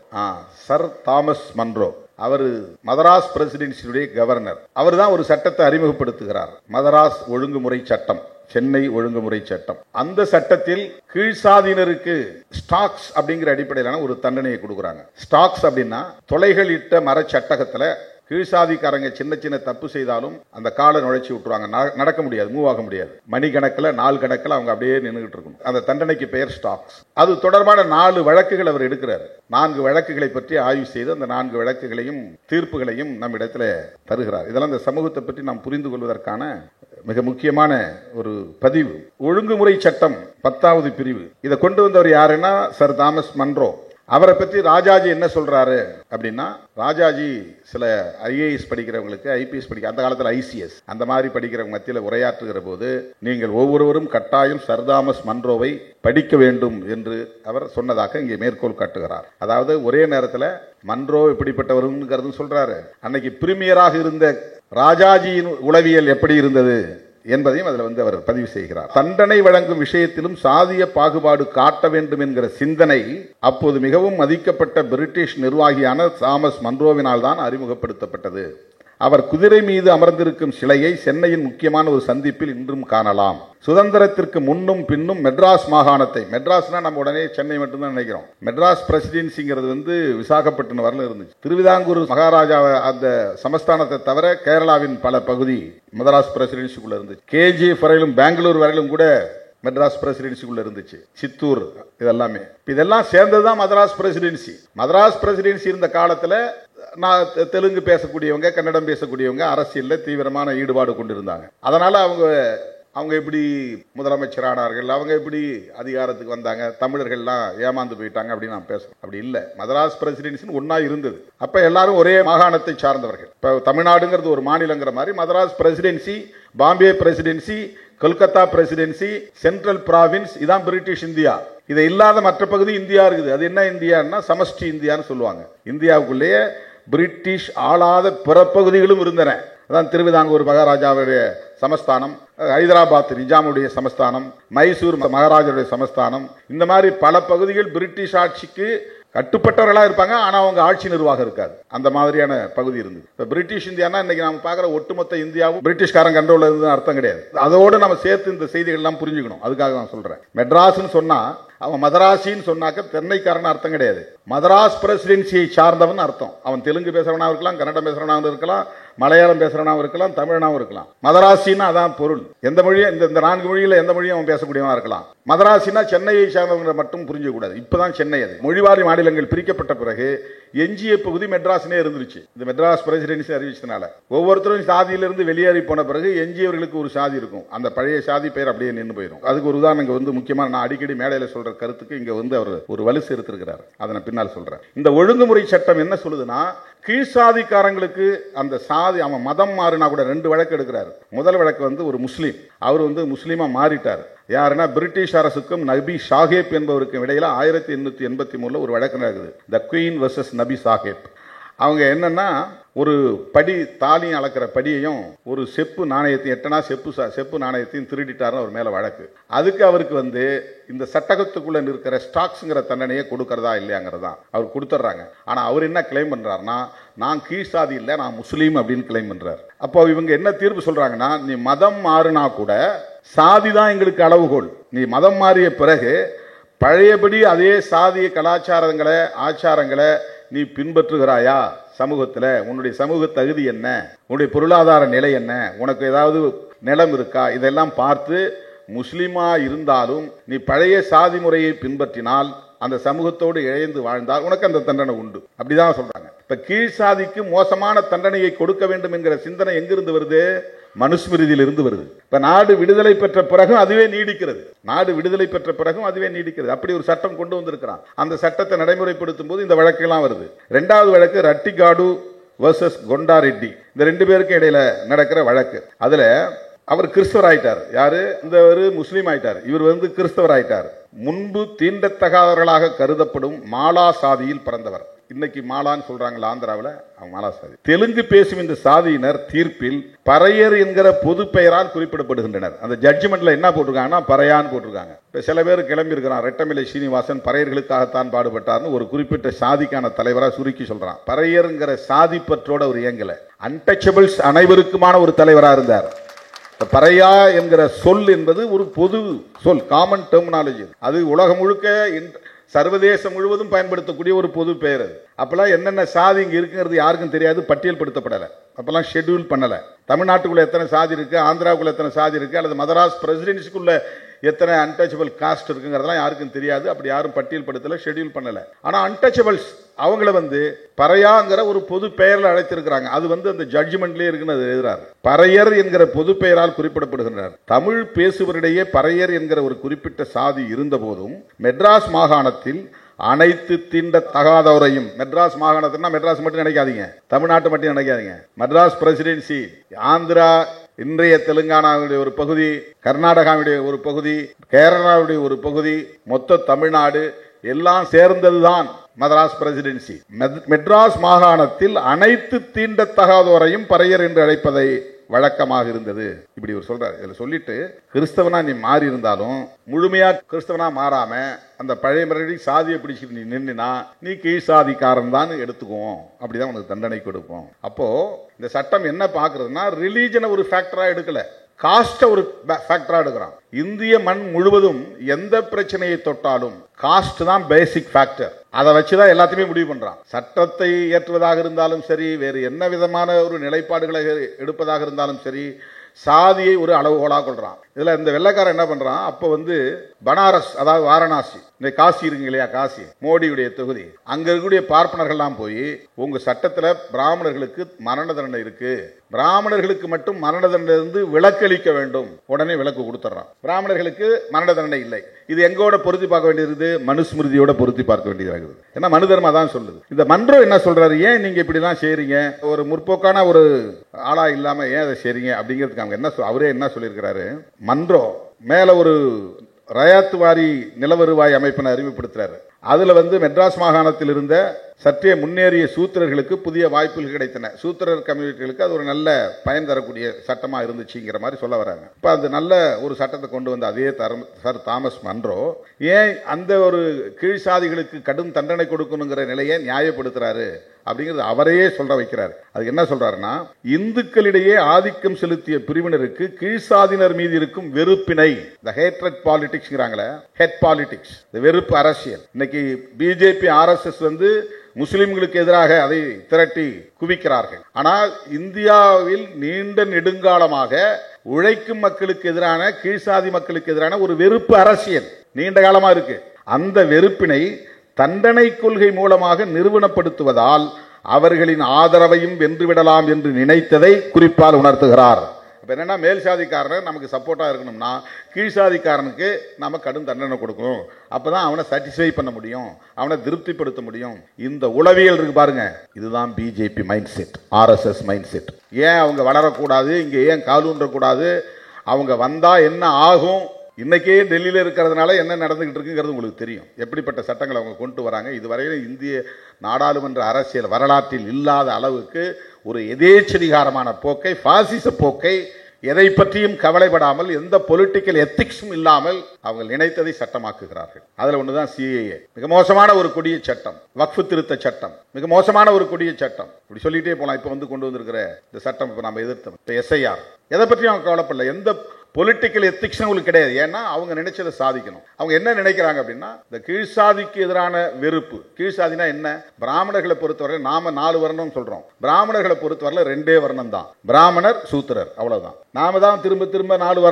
சர் தாமஸ் மன்ரோ. அவர் மதராஸ் பிரசிடென்சியுடைய கவர்னர். அவர் தான் ஒரு சட்டத்தை அறிமுகப்படுத்துகிறார், மதராஸ் ஒழுங்குமுறை சட்டம், சென்னை ஒழுங்குமுறை சட்டம். அந்த சட்டத்தில் கீழ்சாதியினருக்கு ஸ்டாக்ஸ் அப்படிங்கிற அடிப்படையிலான ஒரு தண்டனையை கொடுக்குறாங்க. ஸ்டாக்ஸ் அப்படின்னா தொலைகள் இட்ட மர சட்டகத்துல கீழ்சாதிக்காரங்க சின்ன சின்ன தப்பு செய்தாலும் அந்த காலை நுழைச்சி விட்டுருவாங்க, நடக்க முடியாது, மூவ் ஆக முடியாது. மணிக்கணக்கில் நாள் கணக்கில் அவங்க அப்படியே நின்றுகிட்டு இருக்கணும். அந்த தண்டனைக்கு பெயர் ஸ்டாக்ஸ். அது தொடர்பான 4 வழக்குகள் அவர் எடுக்கிறார். 4 வழக்குகளை பற்றி ஆய்வு செய்து அந்த 4 வழக்குகளையும் தீர்ப்புகளையும் நம்ம இடத்துல தருகிறார். இதெல்லாம் இந்த சமூகத்தை பற்றி நாம் புரிந்து கொள்வதற்கான மிக முக்கியமான ஒரு பதிவு. ஒழுங்குமுறை சட்டம் 10வது பிரிவு. இதை கொண்டு வந்தவர் யாருன்னா சர் தாமஸ் மன்றோ. அவரை பற்றி ராஜாஜி என்ன சொல்றாரு அப்படின்னா, ராஜாஜி சில ஐஏஎஸ் படிக்கிறவங்களுக்கு, ஐபிஎஸ் படிக்க, அந்த காலத்தில் ஐசிஎஸ், அந்த மாதிரி படிக்கிறவங்க மத்தியில் உரையாற்றுகிற போது, நீங்கள் ஒவ்வொருவரும் கட்டாயம் சர் தாமஸ் மன்றோவை படிக்க வேண்டும் என்று அவர் சொன்னதாக இங்கே மேற்கோள் காட்டுகிறார். அதாவது ஒரே நேரத்தில் மன்றோ எப்படிப்பட்டவருங்கிறது சொல்றாரு, அன்னைக்கு பிரீமியராக இருந்த ராஜாஜியின் உளவியல் எப்படி இருந்தது என்பதையும் அதில் அவர் பதிவு செய்கிறார். தண்டனை வழங்கும் விஷயத்திலும் சாதிய பாகுபாடு காட்ட வேண்டும் என்கிற சிந்தனை அப்போது மிகவும் மதிக்கப்பட்ட பிரிட்டிஷ் நிர்வாகியான தாமஸ் மன்றோவினால் தான் அறிமுகப்படுத்தப்பட்டது. அவர் குதிரை மீது அமர்ந்திருக்கும் சிலையை சென்னையின் முக்கியமான ஒரு சந்திப்பில் இன்றும் காணலாம். சுதந்திரத்திற்கு முன்னும் பின்னும் மெட்ராஸ் மாகாணத்தை, மெட்ராஸ்னா நம்ம உடனே சென்னை மட்டும்தான் நினைக்கிறோம், மெட்ராஸ் பிரசிடென்சிங்கிறது விசாகப்பட்டினம் வரல இருந்துச்சு. திருவிதாங்கூர் மகாராஜா அந்த சமஸ்தானத்தை தவிர கேரளாவின் பல பகுதி மெட்ராஸ் பிரசிடென்சிக்குள்ள இருந்துச்சு. கேஜிஎஃப் வரையிலும் பெங்களூர் வரையிலும் கூட மெட்ராஸ் பிரசிடென்சிக்குள்ள இருந்துச்சு. சித்தூர் இதெல்லாமே, இதெல்லாம் சேர்ந்ததுதான் மദ്രാஸ் பிரசிடென்சி. மദ്രാஸ் பிரசிடென்சி இருந்த காலத்தில் நான் தெலுங்கு பேசக்கூடியவங்க, கன்னடம் பேசக்கூடியவங்க அரசியலில் தீவிரமான ஈடுபாடு கொண்டிருந்தாங்க. அதனால அவங்க எப்படி முதலமைச்சரானார்கள், அவங்க எப்படி அதிகாரத்துக்கு வந்தாங்க, தமிழர்கள்லாம் ஏமாந்து போயிட்டாங்க அப்படின்னு நான் பேசுறேன். அப்படி இல்லை, மദ്രാஸ் பிரசிடென்சின்னு ஒன்னா இருந்தது. அப்ப எல்லாரும் ஒரே மாகாணத்தை சார்ந்தவர்கள். இப்ப தமிழ்நாடுங்கிறது ஒரு மாநிலங்கிற மாதிரி Madras presidency, Bombay presidency, Kolkata presidency, central provinces, இதான் பிரிட்டிஷ் இந்தியா. இதை இல்லாத மற்ற பகுதி இந்தியா இருக்குது. அது என்ன இந்தியான்னா சமஷ்டி இந்தியான்னு சொல்லுவாங்க. இந்தியாவுக்குள்ளேயே பிரிட்டிஷ் ஆளாத பிற பகுதிகளும் இருந்தன. அதான் திருவிதாங்கூர் மகாராஜாவுடைய சமஸ்தானம், ஹைதராபாத் நிஜாமுடைய சமஸ்தானம், மைசூர் மகாராஜாவுடைய சமஸ்தானம், இந்த மாதிரி பல பகுதிகள் பிரிட்டிஷ் ஆட்சிக்கு கட்டுப்பட்டவர்களா இருப்பாங்க. ஆனா அவங்க ஆட்சி நிர்வாகம் இருக்காது. அந்த மாதிரியான பகுதி இருந்தது. இப்ப பிரிட்டிஷ் இந்தியானா இன்னைக்கு நம்ம பாக்குற ஒட்டுமொத்த இந்தியாவும் பிரிட்டிஷ்காரன் கண்ட்ரோல்ல இருந்து அர்த்தம் கிடையாது. அதோடு நம்ம சேர்த்து இந்த செய்திகள் எல்லாம் புரிஞ்சுக்கணும். அதுக்காக நான் சொல்றேன். மெட்ராஸ்னு சொன்னா அவன் மதராசின்னு சொன்னாக்க தென்னைக்காரன் அர்த்தம் கிடையாது. மதராஸ் பிரசிடென்சியை சார்ந்தவன் அர்த்தம். அவன் தெலுங்கு பேசுறவனா இருக்கலாம், கன்னடம் பேசுறவனாக இருக்கலாம், மலையாளம் பேசுறவனாகவும் இருக்கலாம், தமிழனாகவும் இருக்கலாம். மதராசின்னா அதான் பொருள். எந்த மொழியும் இந்த 4 மொழியில எந்த மொழியும் அவன் பேசக்கூடியவனா இருக்கலாம். மதராசினா சென்னையை சார்ந்தவங்க மட்டும் புரிஞ்சக்கூடாது. இப்பதான் சென்னை அது மொழிவாரி மாநிலங்கள் பிரிக்கப்பட்ட பிறகு எஞ்சிய பகுதி மெட்ராஸ்னே இருந்துருச்சு. இந்த மெட்ராஸ் பிரசிடென்சி அறிவிச்சதுனால ஒவ்வொருத்தரும் சாதியிலிருந்து வெளியேறி போன பிறகு எஞ்சியவர்களுக்கு ஒரு சாதி இருக்கும். அந்த பழைய சாதி பெயர் அப்படியே நின்று போயிடும். அதுக்கு ஒரு உதாரணம் இங்க முக்கியமான, நான் அடிக்கடி மேடையில சொல்ற கருத்துக்கு இங்க அவர் ஒரு வலு சேர்த்திருக்கிறார். அதை பின்னால் சொல்றேன். இந்த ஒழுங்குமுறை சட்டம் என்ன சொல்லுதுன்னா, கீழ்சாதிக்காரங்களுக்கு அந்த சாதி, அவன் மதம் மாறினா கூட 2 வழக்கு எடுக்கிறார். முதல் வழக்கு ஒரு முஸ்லீம், அவர் முஸ்லீமா மாறிட்டார். யாருன்னா பிரிட்டிஷ் அரசுக்கும் நபி சாஹேப் என்பவருக்கும் இடையில 1883 ஒரு வழக்கு நடக்குது. த குயின் வெர்சஸ் நபி சாஹேப். அவங்க என்னன்னா, ஒரு படி தாலியும் அளக்கிற படியையும் ஒரு செப்பு நாணயத்தையும், 8 அணா செப்பு நாணயத்தையும் திருடிட்டாருன்னு அவர் மேல வழக்கு. அதுக்கு அவருக்கு இந்த சட்டகத்துக்குள்ள இருக்கிற ஸ்டாக்ஸ்ங்கிற தண்டனையை கொடுக்கறதா இல்லையாங்கிறதா அவர் கொடுத்துட்றாங்க. ஆனா அவர் என்ன கிளைம் பண்றாருன்னா, நான் கீழ்சாதி இல்லை, நான் முஸ்லீம் அப்படின்னு கிளைம் பண்றாரு. அப்போ இவங்க என்ன தீர்ப்பு சொல்றாங்கன்னா, நீ மதம் மாறினா கூட சாதி தான் எங்களுக்கு அளவுகோல். நீ மதம் மாறிய பிறகு பழையபடி அதே சாதிய கலாச்சாரங்களை, ஆச்சாரங்களை நீ பின்பற்றுகிறாயா? சமூகத்தில் உன்னுடைய சமூக தகுதி என்ன, உன்னுடைய பொருளாதார நிலை என்ன, உனக்கு ஏதாவது நிலம் இருக்கா, இதெல்லாம் பார்த்து முஸ்லிமா இருந்தாலும் நீ பழைய சாதி முறையை பின்பற்றினால், அந்த சமூகத்தோடு இழைந்து வாழ்ந்தால் உனக்கு அந்த தண்டனை உண்டு. அப்படிதான் சொல்றாங்க. இப்ப கீழ்சாதிக்கு மோசமான தண்டனையை கொடுக்க வேண்டும் என்கிற சிந்தனை எங்கிருந்து வருது? மனுஸ்மிருதியில் இருந்து வருது. இப்ப நாடு விடுதலை பெற்ற பிறகும் அதுவே நீடிக்கிறது. நாடு விடுதலை பெற்ற பிறகும் அதுவே நீடிக்கிறது. அப்படி ஒரு சட்டம் கொண்டு வந்திருக்கிறான். அந்த சட்டத்தை நடைமுறைப்படுத்தும் போது இந்த வழக்கெல்லாம் வருது. 2வது வழக்கு ரட்டிகாடு வெர்சஸ் கொண்டாரெட்டி. இந்த 2 பேருக்கு இடையில நடக்கிற வழக்கு. அதுல அவர் கிறிஸ்தவர் ஆயிட்டார். யாரு? இந்த முஸ்லீம் ஆயிட்டார். இவர் கிறிஸ்தவர் ஆயிட்டார். முன்பு தீண்டத்தகாதவர்களாக கருதப்படும் மாலா சாதியில் பிறந்தவர். இன்னைக்கு மாலான்னு சொல்றாங்களா ஆந்திராவில், அவங்க மாலா சாதி. தெலுங்கு பேசும் இந்த சாதியினர் தீர்ப்பில் பறையர் என்கிற பொது பெயரால் குறிப்பிடப்படுகின்றனர். அந்த ஜட்ஜ்மெண்ட்ல என்ன போட்டிருக்காங்கன்னா, பறையான்னு போட்டிருக்காங்க. இப்ப சில பேர் கிளம்பி இருக்கிறான், ரெட்டமிலை சீனிவாசன் பறையர்களுக்காகத்தான் பாடுபட்டார்னு ஒரு குறிப்பிட்ட சாதிக்கான தலைவரா சுருக்கி சொல்றான். பறையர்ங்கிற சாதி பற்றோட ஒரு இயங்கல, அன்டச்சபிள்ஸ் அனைவருக்குமான ஒரு தலைவரா இருந்தார். பறையா என்கிற சொல் என்பது ஒரு பொது சொல், காமன் டெர்மினாலஜி. அது உலகம் முழுக்க சர்வதேசம் முழுவதும் பயன்படுத்தக்கூடிய ஒரு பொது பெயர். அப்பெல்லாம் என்னென்ன சாதி இங்க இருக்குங்கிறது யாருக்கும் தெரியாது, பட்டியல்படுத்தப்படலை. அப்பெல்லாம் ஷெட்யூல் பண்ணல. தமிழ்நாட்டுக்குள்ள எத்தனை சாதி இருக்கு, ஆந்திராவுக்குள்ள எத்தனை சாதி இருக்கு, அல்லது மதராஸ் பிரசிடென்சிக்குள்ள எத்தனை அன்டச்சபிள் காஸ்ட் இருக்குங்கிறதெல்லாம் யாருக்கும் தெரியாது. அப்படி யாரும் பட்டியல் படுத்தல, ஷெட்யூல் பண்ணல. ஆனா அன்டச்சபிள்ஸ் அவங்கள பறையாங்கிற ஒரு பொது பெயரில் அழைத்திருக்கிறாங்க. அது அந்த ஜட்ஜ்மெண்ட்லயே இருக்குன்னு எழுதுறாரு. பறையர் என்கிற பொது பெயரால் குறிப்பிடப்படுகின்றனர். தமிழ் பேசுவரிடையே பறையர் என்கிற ஒரு குறிப்பிட்ட சாதி இருந்த போதும் மெட்ராஸ் மாகாணத்தில் அனைத்து தீண்ட தகாதவரையும், மெட்ராஸ் மாகாணத்தினா மெட்ராஸ் மட்டும் நினைக்காதீங்க, தமிழ்நாட்டு மட்டும் நினைக்காதீங்க, மெட்ராஸ் பிரசிடென்சி, ஆந்திரா, இன்றைய தெலுங்கானாவுடைய ஒரு பகுதி, கர்நாடகாவுடைய ஒரு பகுதி, கேரளாவுடைய ஒரு பகுதி, மொத்த தமிழ்நாடு எல்லாம் சேர்ந்ததுதான் மதராஸ் பிரசிடென்சி. மெட்ராஸ் மாகாணத்தில் அனைத்து தீண்டத்தகாதோரையும் பறையர் என்று அழைப்பதை வழக்கமாக இருந்தது. இப்படி ஒரு சொல்றாரு. இதுல சொல்லிட்டு கிறிஸ்தவனா நீ மாறி இருந்தாலும் முழுமையா கிறிஸ்தவனா மாறாம அந்த பழைய முறையை சாதியை பிடிச்சிட்டு நீ நின்னா நீ கீழ் சாதிக்காரன் தான் எடுத்துக்குவோம், அப்படிதான் உனக்கு தண்டனை கொடுப்போம். அப்போ இந்த சட்டம் என்ன பாக்குறதுன்னா ரிலீஜனை ஒரு ஃபேக்டரா எடுக்கல, காஸ்ட ஒரு ஃபேக்டரா எடுக்கிறான். இந்திய மண் முழுவதும் எந்த பிரச்சனையை தொட்டாலும் காஸ்ட் தான் பேசிக் ஃபேக்டர். அதை வச்சுதான் எல்லாத்தையுமே முடிவு பண்றான். சட்டத்தை ஏற்றுவதாக இருந்தாலும் சரி, வேறு என்ன விதமான ஒரு நிலைப்பாடுகளை எடுப்பதாக இருந்தாலும் சரி, சாதியை ஒரு அளவுகோலாக கொள்றான். இதுல இந்த வெள்ளைக்காரன் என்ன பண்றான், அப்ப பனாரஸ், அதாவது வாரணாசி, இந்த காசி இருக்கு இல்லையா, காசி மோடியுடைய தொகுதி, அங்க இருக்கக்கூடிய பார்ப்பனர்கள்லாம் போய் உங்க சட்டத்துல பிராமணர்களுக்கு மரண தண்டனை இருக்கு, பிராமணர்களுக்கு மட்டும் மரண தண்டனை இருந்து விலக்களிக்க வேண்டும், உடனே விலக்கு கொடுத்துறான். பிராமணர்களுக்கு மரண தண்டனை இல்லை. இது எங்கோட பொருத்தி பார்க்க வேண்டியது, மனுஸ்மிருதியோட பொருத்தி பார்க்க வேண்டியது. ஏன்னா மனு தர்மம் தான் சொல்லுது. இந்த மன்றம் என்ன சொல்றாரு, ஏன் நீங்க இப்படி எல்லாம் செய்றீங்க, ஒரு முற்போக்கான ஒரு ஆளா இல்லாம ஏன் அதை செய்றீங்க அப்படிங்கிறதுக்கு அவங்க என்ன அவரே என்ன சொல்லியிருக்கிறாரு, மன்றம் மேல ஒரு ரயாத் வாரி நிலவருவாய் அமைப்பினை அறிமுகப்படுத்துறாரு. அதுல மெட்ராஸ் மாகாணத்தில் இருந்த சற்றே முன்னேறிய சூத்திரர்களுக்கு புதிய வாய்ப்புகள் கிடைத்தன. சூத்திரர் கம்யூனிட்டிகளுக்கு அது ஒரு நல்ல பயன் தரக்கூடிய சட்டமா இருந்துச்சுங்கிற மாதிரி சொல்ல வராங்க. இப்ப அது நல்ல ஒரு சட்டத்தை கொண்டு வந்த அதே சர் தாமஸ் மன்றோ ஏன் அந்த ஒரு கீழ் சாதிகளுக்கு கடும் தண்டனை கொடுக்கணுங்கிற நிலையை நியாயப்படுத்துறாரு அப்படிங்கிறது அவரையே சொல்ற வைக்கிறார். அதுக்கு என்ன சொல்றாருன்னா, இந்துக்களிடையே ஆதிக்கம் செலுத்திய பிரிவினருக்கு கீழ்சாதியினர் மீது இருக்கும் வெறுப்பினை, இந்த ஹேட்ரட் பாலிடிக்ஸ்ங்கறாங்களே, ஹெட் பாலிடிக்ஸ், இந்த வெறுப்பு அரசியல். இன்னைக்கு பிஜேபி ஆர்எஸ்எஸ் முஸ்லிம்களுக்கு எதிராக அதை திரட்டி குவிக்கிறார்கள். ஆனால் இந்தியாவில் நீண்ட நெடுங்காலமாக உழைக்கும் மக்களுக்கு எதிரான, கீழ்சாதி மக்களுக்கு எதிரான ஒரு வெறுப்பு அரசியல் நீண்ட காலமா இருக்கு. அந்த வெறுப்பினை தண்டனை கொள்கை மூலமாக நிறுவனப்படுத்துவதால் அவர்களின் ஆதரவையும் வென்றுவிடலாம் என்று நினைத்ததை குறிப்பால் உணர்த்துகிறார். என்னன்னா, மேல் சாதிக்காரன் நமக்கு சப்போர்ட்டா இருக்கணும்னா கீழ் சாதிக்காரனுக்கு நாம கடும் தண்டனை கொடுக்கணும். அப்பதான் அவனை சாட்டிஸ்ஃபை பண்ண முடியும், அவனை திருப்திப்படுத்த முடியும். இந்த உளவியல் இருக்கு பாருங்க, இதுதான் BJP mind set, RSS mind set. ஏன் அவங்க வளரக்கூடாது, இங்க ஏன் காலூன்றக்கூடாது, அவங்க வந்தா என்ன ஆகும், இன்னைக்கே டெல்லியில இருக்கிறதுனால என்ன நடந்துகிட்டு இருக்குங்கிறது உங்களுக்கு தெரியும். எப்படிப்பட்ட சட்டங்களை அவங்க கொண்டு வராங்க. இதுவரையிலும் இந்திய நாடாளுமன்ற அரசியல் வரலாற்றில் இல்லாத அளவுக்கு ஒரு எதேச்சதிகாரமான போக்கை, பாசிச போக்கை, எதை பற்றியும் கவலைப்படாமல், எந்த பொலிட்டிக்கல் எத்திக்ஸும் இல்லாமல் அவங்க நினைத்ததை சட்டமாக்குகிறார்கள். அதுல ஒண்ணுதான் சிஏஏ. மிக மோசமான ஒரு கொடிய சட்டம். வக்ஃபு திருத்த சட்டம் மிக மோசமான ஒரு கொடிய சட்டம். இப்படி சொல்லிட்டே போலாம். இப்ப கொண்டு வந்திருக்கிற இந்த சட்டம் இப்ப நம்ம எதிர்த்தோம். இப்ப எஸ்ஐஆர் எதை பற்றியும் அவங்க கவலைப்படல. எந்த பொலிட்டிக்கல் எத்திக்ஸ் உங்களுக்கு கிடையாது. ஏன்னா அவங்க நினைச்சதை சாதிக்கணும். அவங்க என்ன நினைக்கிறாங்க அப்படின்னா, இந்த கீழ்சாதிக்கு எதிரான வெறுப்பு. கீழ்சாதினா என்ன, பிராமணர்களை பொறுத்தவரை நாம 4 வர்ணம் சொல்றோம், பிராமணர்களை பொறுத்தவரை 2 வர்ணம் தான், பிராமணர் சூத்திரர், அவ்வளவுதான். நாம தான் திரும்ப திரும்ப 4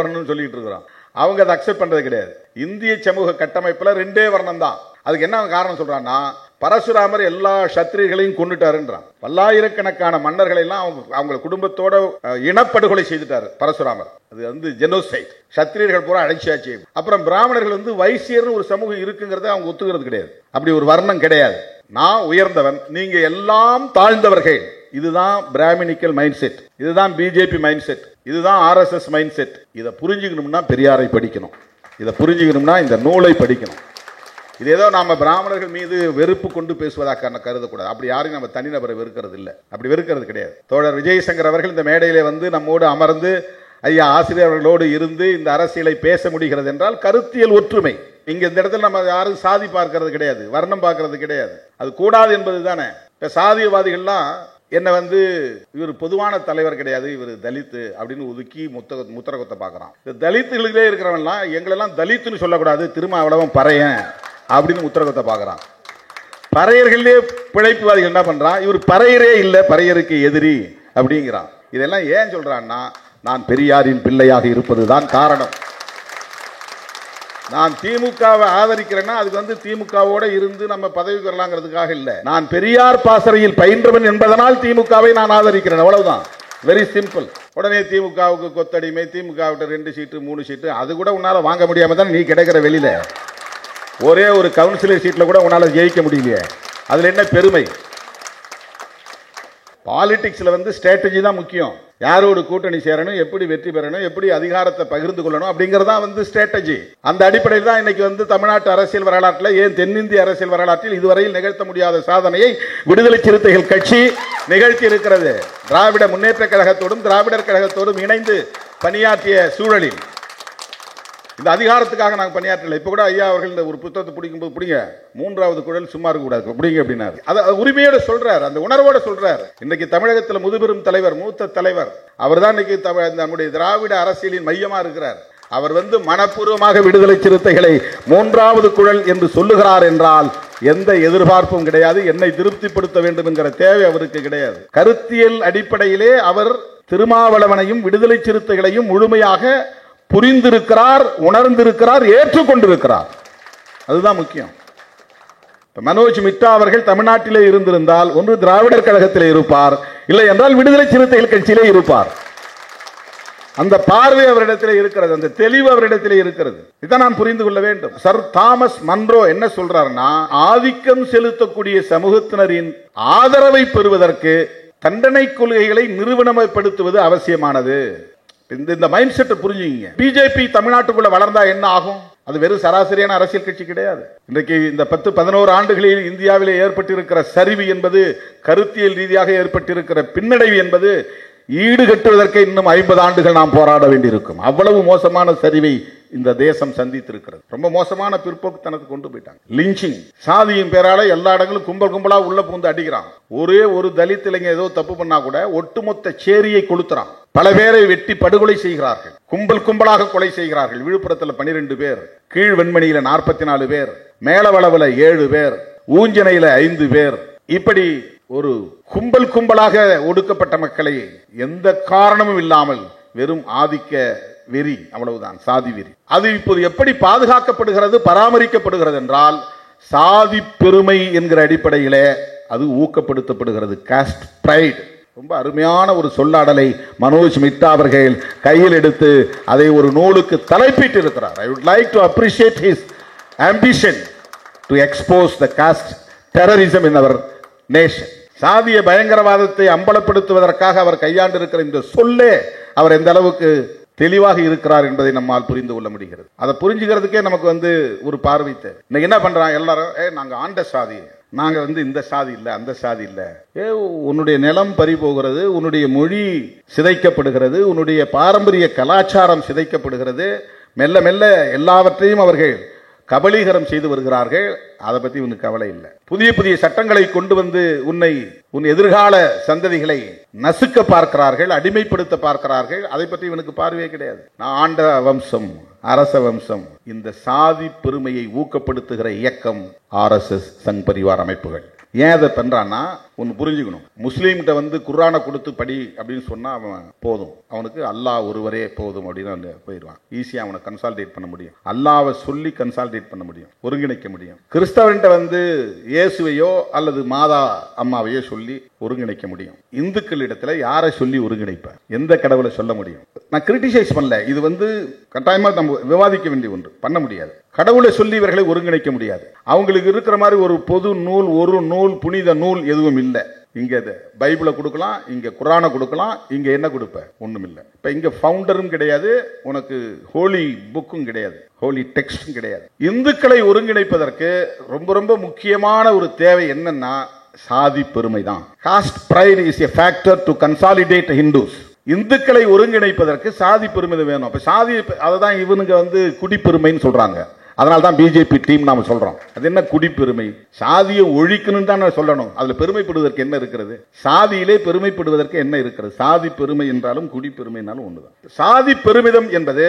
வர்ணம் சொல்லிட்டு இருக்கிறோம். அவங்க அதை அக்செப்ட் பண்றது கிடையாது. இந்திய சமூக கட்டமைப்புல 2 வர்ணம் தான். அதுக்கு என்ன காரணம் சொல்றான்னா, பரசுராமர் எல்லா சத்திரியர்களையும் கொண்டுட்டாருன்றான். பல்லாயிரக்கணக்கான மன்னர்களை எல்லாம் அவங்க குடும்பத்தோட இனப்படுகொலை செய்துட்டாரு பரசுராமர். அது ஜெனோசைட். சத்திரியர்கள் பூரா அழைச்சியாச்சு. அப்புறம் பிராமணர்கள் வைசியர் ஒரு சமூகம் இருக்குங்கிறத அவங்க ஒத்துக்கிறது கிடையாது. அப்படி ஒரு வர்ணம் கிடையாது. நான் உயர்ந்தவன், நீங்க எல்லாம் தாழ்ந்தவர்கள். இதுதான் பிராமணிக்கல் மைண்ட் செட், இதுதான் பிஜேபி மைண்ட் செட், இதுதான் ஆர்எஸ்எஸ் மைண்ட் செட். இதை புரிஞ்சுக்கணும்னா பெரியாரை படிக்கணும், இதை புரிஞ்சுக்கணும்னா இந்த நூலை படிக்கணும். இது ஏதோ நாம பிராமணர்கள் மீது வெறுப்பு கொண்டு பேசுவதாக கருதக்கூடாது. அப்படி யாரும் நம்ம தனிநபரை வெறுக்கிறது இல்லை, அப்படி வெறுக்கிறது கிடையாது. தோழர் விஜயசங்கர் அவர்கள் இந்த மேடையிலே நம்மோடு அமர்ந்து ஐயா ஆசிரியர்களோடு இருந்து இந்த அரசியலை பேச முடிகிறது என்றால் கருத்தியல் ஒற்றுமை. இங்க இந்த இடத்துல நம்ம யாரும் சாதி பார்க்கிறது கிடையாது, வர்ணம் பார்க்கிறது கிடையாது. அது கூடாது என்பது தானே. இப்ப சாதியவாதிகள்லாம் என்ன இவர் பொதுவான தலைவர் கிடையாது, இவர் தலித்து அப்படின்னு ஒதுக்கி முத்திர கொத்த பார்க்கறான். தலித்துகளிலே இருக்கிறவன்லாம் எங்களெல்லாம் தலித்துன்னு சொல்லக்கூடாது, திருமாவளவன் பறையன் அப்படின்னு உத்தரகத்தை பார்க்கறான். பறையர்களே பிழைப்புவாதிகள் என்ன பண்றான், இவர் பறையரே இல்லை, பறையருக்கு எதிரி அப்படிங்கிறான். இதெல்லாம் ஏன் சொல்றான்னா, நான் பெரியாரின் பிள்ளையாக இருப்பதுதான் காரணம். நான் திமுகவை ஆதரிக்கிறேன்னா அதுக்கு திமுகவோட இருந்து நம்ம பதவிக்கு வரலாங்கிறதுக்காக இல்ல. நான் பெரியார் பாசறையில் பயின்றவன் என்பதனால் திமுகவை நான் ஆதரிக்கிறேன், அவ்வளவுதான். Very simple. உடனே திமுகவுக்கு கொத்தடிமை, திமுக 2 சீட்டு 3 சீட்டு, அது கூட உன்னால வாங்க முடியாம தான் நீ கிடைக்கிற. வெளியில ஒரே ஒரு கவுன்சிலர் சீட்ல கூட உன்னால ஜெயிக்க முடியலையே, அதுல என்ன பெருமை? பாலிடிக்ஸ்ல ஸ்ட்ராட்டஜி தான் முக்கியம். யாரோடு கூட்டணி சேரணும், எப்படி வெற்றி பெறணும், எப்படி அதிகாரத்தை பகிர்ந்து கொள்ளணும் அப்படிங்கறதா ஸ்ட்ராட்டஜி. அந்த அடிப்படையில் தான் இன்னைக்கு தமிழ்நாட்டு அரசியல் வரலாற்றில், ஏன் தென்னிந்திய அரசியல் வரலாற்றில் இதுவரையில் நிகழ்த்த முடியாத சாதனையை விடுதலை சிறுத்தைகள் கட்சி நிகழ்த்தி இருக்கிறது. திராவிட முன்னேற்ற கழகத்தோடும் திராவிடர் கழகத்தோடும் இணைந்து பணியாற்றிய சூழலில் இந்த அதிகாரத்துக்காக நாங்கள் பணியாற்றல. இப்ப கூட ஐயா அவர்கள் இந்த ஒரு புத்தகத்தை பிடிக்கும்போது, பிடிங்க 3வது குழல் சும்மா இருக்க கூடாது பிடிங்க அப்படின்னாரு. அதை உரிமையோட சொல்றாரு, அந்த உணர்வோட சொல்றாரு. இன்னைக்கு தமிழகத்தில் முதுபெரும் தலைவர், மூத்த தலைவர், அவர் தான் இன்னைக்கு நம்முடைய திராவிட அரசியலின் மையமா இருக்கிறார். அவர் மனப்பூர்வமாக விடுதலை சிறுத்தைகளை 3வது குழல் என்று சொல்லுகிறார் என்றால் எந்த எதிர்பார்ப்பும் கிடையாது. என்னை திருப்திப்படுத்த வேண்டும் என்கிற தேவை அவருக்கு கிடையாது. கருத்தியல் அடிப்படையிலே அவர் திருமாவளவனையும் விடுதலை சிறுத்தைகளையும் முழுமையாக புரிந்திருக்கிறார், உணர்ந்திருக்கிறார், ஏற்றுக்கொண்டிருக்கிறார். அதுதான் முக்கியம். மனோஜ் மிட்டா அவர்கள் தமிழ்நாட்டிலே இருந்திருந்தால் ஒன்று திராவிடர் கழகத்திலே இருப்பார், இல்லை என்றால் விடுதலை சிறுத்தைகள் கட்சியிலே இருப்பார். அந்த பார்வை அவரிடத்திலே இருக்கிறது, அந்த தெளிவு அவரிடத்திலே இருக்கிறது. இதை நாம் புரிந்து கொள்ள வேண்டும். சர் தாமஸ் மன்றோ என்ன சொல்றாருன்னா, ஆதிக்கம் செலுத்தக்கூடிய சமூகத்தினரின் ஆதரவை பெறுவதற்கு தண்டனை கொள்கைகளை நிறுவனமயப்படுத்துவது அவசியமானது. இந்த மைண்ட் செட் புரிஞ்சுங்க. பிஜேபி தமிழ்நாட்டுக்குள்ள வளர்ந்தா என்ன ஆகும்? அது வெறும் சராசரியான அரசியல் கட்சி கிடையாது. இன்றைக்கு இந்த 10-11 ஆண்டுகளில் இந்தியாவிலே ஏற்பட்டிருக்கிற சரிவு என்பது, கருத்தியல் ரீதியாக ஏற்பட்டிருக்கிற பின்னடைவு என்பது ஈடுகட்டுவதற்கு இன்னும் 50 ஆண்டுகள் நாம் போராட வேண்டியிருக்கும். அவ்வளவு மோசமான சரிவை இந்த தேசம் சந்தித்திருக்கிறது. ரொம்ப மோசமான பிற்போக்குத்தனத்தை கொண்டு போயிட்டாங்க. லிஞ்சிங், சாதியின் பேரால எல்லா இடங்களும் கும்பல் கும்பலா உள்ள பூந்து அடிக்கிறான். ஒரே ஒரு தலித் இளைஞர் ஏதோ தப்பு பண்ணா கூட ஒட்டுமொத்த சேரியை கொளுத்துறான். பல பேரை வெட்டி படுகொலை செய்கிறார்கள், கும்பல் கும்பலாக கொலை செய்கிறார்கள். விழுப்புரத்தில் 12 பேர், கீழ் வெண்மணியில 44 பேர், மேலவளவுல 7 பேர், ஊஞ்சனையில 5 பேர், இப்படி ஒரு கும்பல் கும்பலாக ஒடுக்கப்பட்ட மக்களை எந்த காரணமும் இல்லாமல் வெறும் ஆதிக்க வெறி, அவ்வளவுதான், சாதி வெறி. அது இப்போது எப்படி பாதுகாக்கப்படுகிறது, பராமரிக்கப்படுகிறது என்றால் சாதி பெருமை என்கிற அடிப்படையிலே அது ஊக்கப்படுத்தப்படுகிறது. காஸ்ட் பிரைட், ரொம்ப அருமையான ஒரு சொல்லாடலை மனோஜ் மிட்டா அவர்கள் கையில் எடுத்து அதை ஒரு நூலுக்கு தலைப்பிட்டு இருக்கிறார். I would like to appreciate his ambition to expose the caste terrorism in our nation. சாதிய பயங்கரவாதத்தை அம்பலப்படுத்துவதற்காக அவர் கையாண்டிருக்கிற இந்த சொல்லே அவர் எந்த அளவுக்கு தெளிவாக இருக்கிறார் என்பதை நம்மால் புரிந்து கொள்ள முடிகிறது. அதை புரிஞ்சுக்கிறதுக்கே நமக்கு ஒரு பார்வை தேவை. இன்னைக்கு என்ன பண்றாங்க எல்லாரும், நாங்க ஆண்ட சாதி, நாங்க இந்த சாதி இல்ல, அந்த சாதி இல்ல. உன்னுடைய நிலம் பறி போகிறது, உன்னுடைய மொழி சிதைக்கப்படுகிறது, உன்னுடைய பாரம்பரிய கலாச்சாரம் சிதைக்கப்படுகிறது. மெல்ல மெல்ல எல்லாவற்றையும் அவர்கள் கபலீகரம் செய்து வருகிறார்கள். அதை பத்தி உனக்கு கவலை இல்லை. புதிய புதிய சட்டங்களை கொண்டு உன் எதிர்கால சந்ததிகளை நசுக்க பார்க்கிறார்கள், அடிமைப்படுத்த பார்க்கிறார்கள். அதை பற்றி இவனுக்கு பார்வையே கிடையாது. நான் ஆண்ட வம்சம், அரச வம்சம். இந்த சாதி பெருமையை ஊக்கப்படுத்துகிற இயக்கம் RSS, சங் பரிவார் அமைப்புகள். ஏன் அதை பண்றான்னா, ஒன்னு புரிஞ்சுக்கணும். முஸ்லீம்கிட்ட குர்ஆனை கொடுத்து படி அப்படின்னு சொன்னா அவன் போதும், அவனுக்கு அல்லாஹ் ஒருவரே போதும் அப்படின்னு போயிடுவான். ஈஸியா அவனை கன்சால்டேட் பண்ண முடியும், அல்லாஹ்வை சொல்லி கன்சால்டேட் பண்ண முடியும், ஒருங்கிணைக்க முடியும். கிறிஸ்தவன்கிட்ட இயேசுவையோ அல்லது மாதா அம்மாவையோ சொல்லி ஒருங்கிணைக்க முடியும். இந்துக்கள் இடத்துல யாரை சொல்லி ஒருங்கிணைப்ப, எந்த கடவுளை சொல்ல முடியும்? நான் கிரிட்டிசைஸ் பண்ணல, இது கட்டாயமா நம்ம விவாதிக்க வேண்டிய ஒன்று, பண்ண முடியாது. கடவுளை சொல்லி இவர்களை ஒருங்கிணைக்க முடியாது. அவங்களுக்கு இருக்கிற மாதிரி ஒரு பொது நூல், ஒரு நூல், புனித நூல் எதுவும் இல்லை. இங்க பைபிளை கொடுக்கலாம், இங்க குர்ஆனை கொடுக்கலாம், இங்க என்ன கொடுப்ப? ஒண்ணும் இல்லை. இப்ப இங்க ஃபவுண்டரும் கிடையாது, உனக்கு ஹோலி புக்கும் கிடையாது, ஹோலி டெக்ஸ்டும் கிடையாது. இந்துக்களை ஒருங்கிணைப்பதற்கு ரொம்ப ரொம்ப முக்கியமான ஒரு தேவை என்னன்னா சாதி பெருமை தான். Cost bright is a factor to consolidate Hindus. இந்துக்களை ஒருங்கிணைப்பதற்கு சாதி பெருமை வேணும். அப்ப சாதி, அதுதான் இவனுங்க குடிப்பெருமைன்னு சொல்றாங்க. அதனால தான் பிஜேபி டீம் நாம சொல்றோம். அது என்ன குடிப்பெருமை? சாதியை ஒழிக்கணும் தான் சொல்லணும். அதுல பெருமைப்படுவதற்கு என்ன இருக்கிறது? சாதியிலே பெருமைப்படுவதற்கு என்ன இருக்கிறது? சாதி பெருமை என்றாலும் குடிப்பெருமை என்றாலும் ஒண்ணுதான். சாதி பெருமிதம் என்பது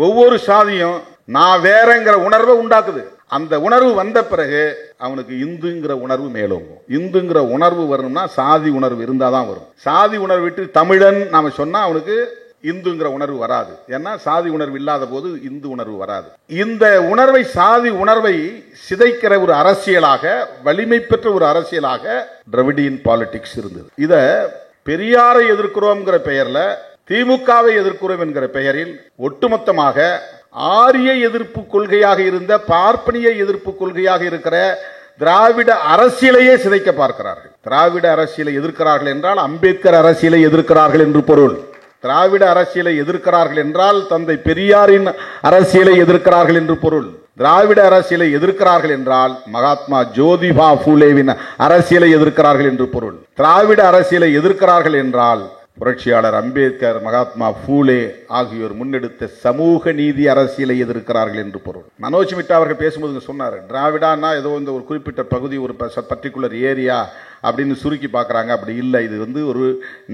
ஒவ்வொரு சாதியும் நான் வேறங்கிற உணர்வை உண்டாக்குது. அந்த உணர்வு வந்த பிறகு அவனுக்கு இந்துங்கிற உணர்வு மேலோங்கும். இந்துங்கிற உணர்வு வரணும்னா சாதி உணர்வு இருந்தாதான் வரும். சாதி உணர்வு விட்டு தமிழன் நாம சொன்னா அவனுக்கு இந்துங்கிற உணர்வு வராது. ஏன்னா சாதி உணர்வு இல்லாத போது இந்து உணர்வு வராது. இந்த உணர்வை, சாதி உணர்வை சிதைக்கிற ஒரு அரசியலாக, வலிமை பெற்ற ஒரு அரசியலாக டிராவிடியன் பாலிடிக்ஸ் இருந்தது. இத பெரியாரை எதிர்க்கிறோம்ங்கிற பெயர்ல, திமுகவை எதிர்க்கிறோம் என்கிற பெயரில் ஒட்டுமொத்தமாக ஆரிய எதிர்ப்பு கொள்கையாக இருந்த, பார்ப்பனிய எதிர்ப்பு கொள்கையாக இருக்கிற திராவிட அரசியலையே சிதைக்க பார்க்கிறார்கள். திராவிட அரசியலை எதிர்க்கிறார்கள் என்றால் அம்பேத்கர் அரசியலை எதிர்க்கிறார்கள் என்று பொருள். திராவிட அரசியலை எதிர்க்கிறார்கள் என்றால் தந்தை பெரியாரின் அரசியலை எதிர்க்கிறார்கள் என்று பொருள். திராவிட அரசியலை எதிர்க்கிறார்கள் என்றால் மகாத்மா ஜோதிபா பூலேவின் அரசியலை எதிர்க்கிறார்கள் என்று பொருள். திராவிட அரசியலை எதிர்க்கிறார்கள் என்றால் புரட்சியாளர் அம்பேத்கர், மகாத்மா பூலே ஆகியோர் முன்னெடுத்த சமூக நீதி அரசியலை எதிர்க்கிறார்கள் என்று பொருள். மனோஜ் மிட்டா அவர்கள் பேசும்போது சொன்னார், திராவிடான்னா ஏதோ இந்த ஒரு குறிப்பிட்ட பகுதி, ஒரு பர்டிகுலர் ஏரியா அப்படின்னு சுருக்கி பார்க்குறாங்க. அப்படி இல்லை. இது ஒரு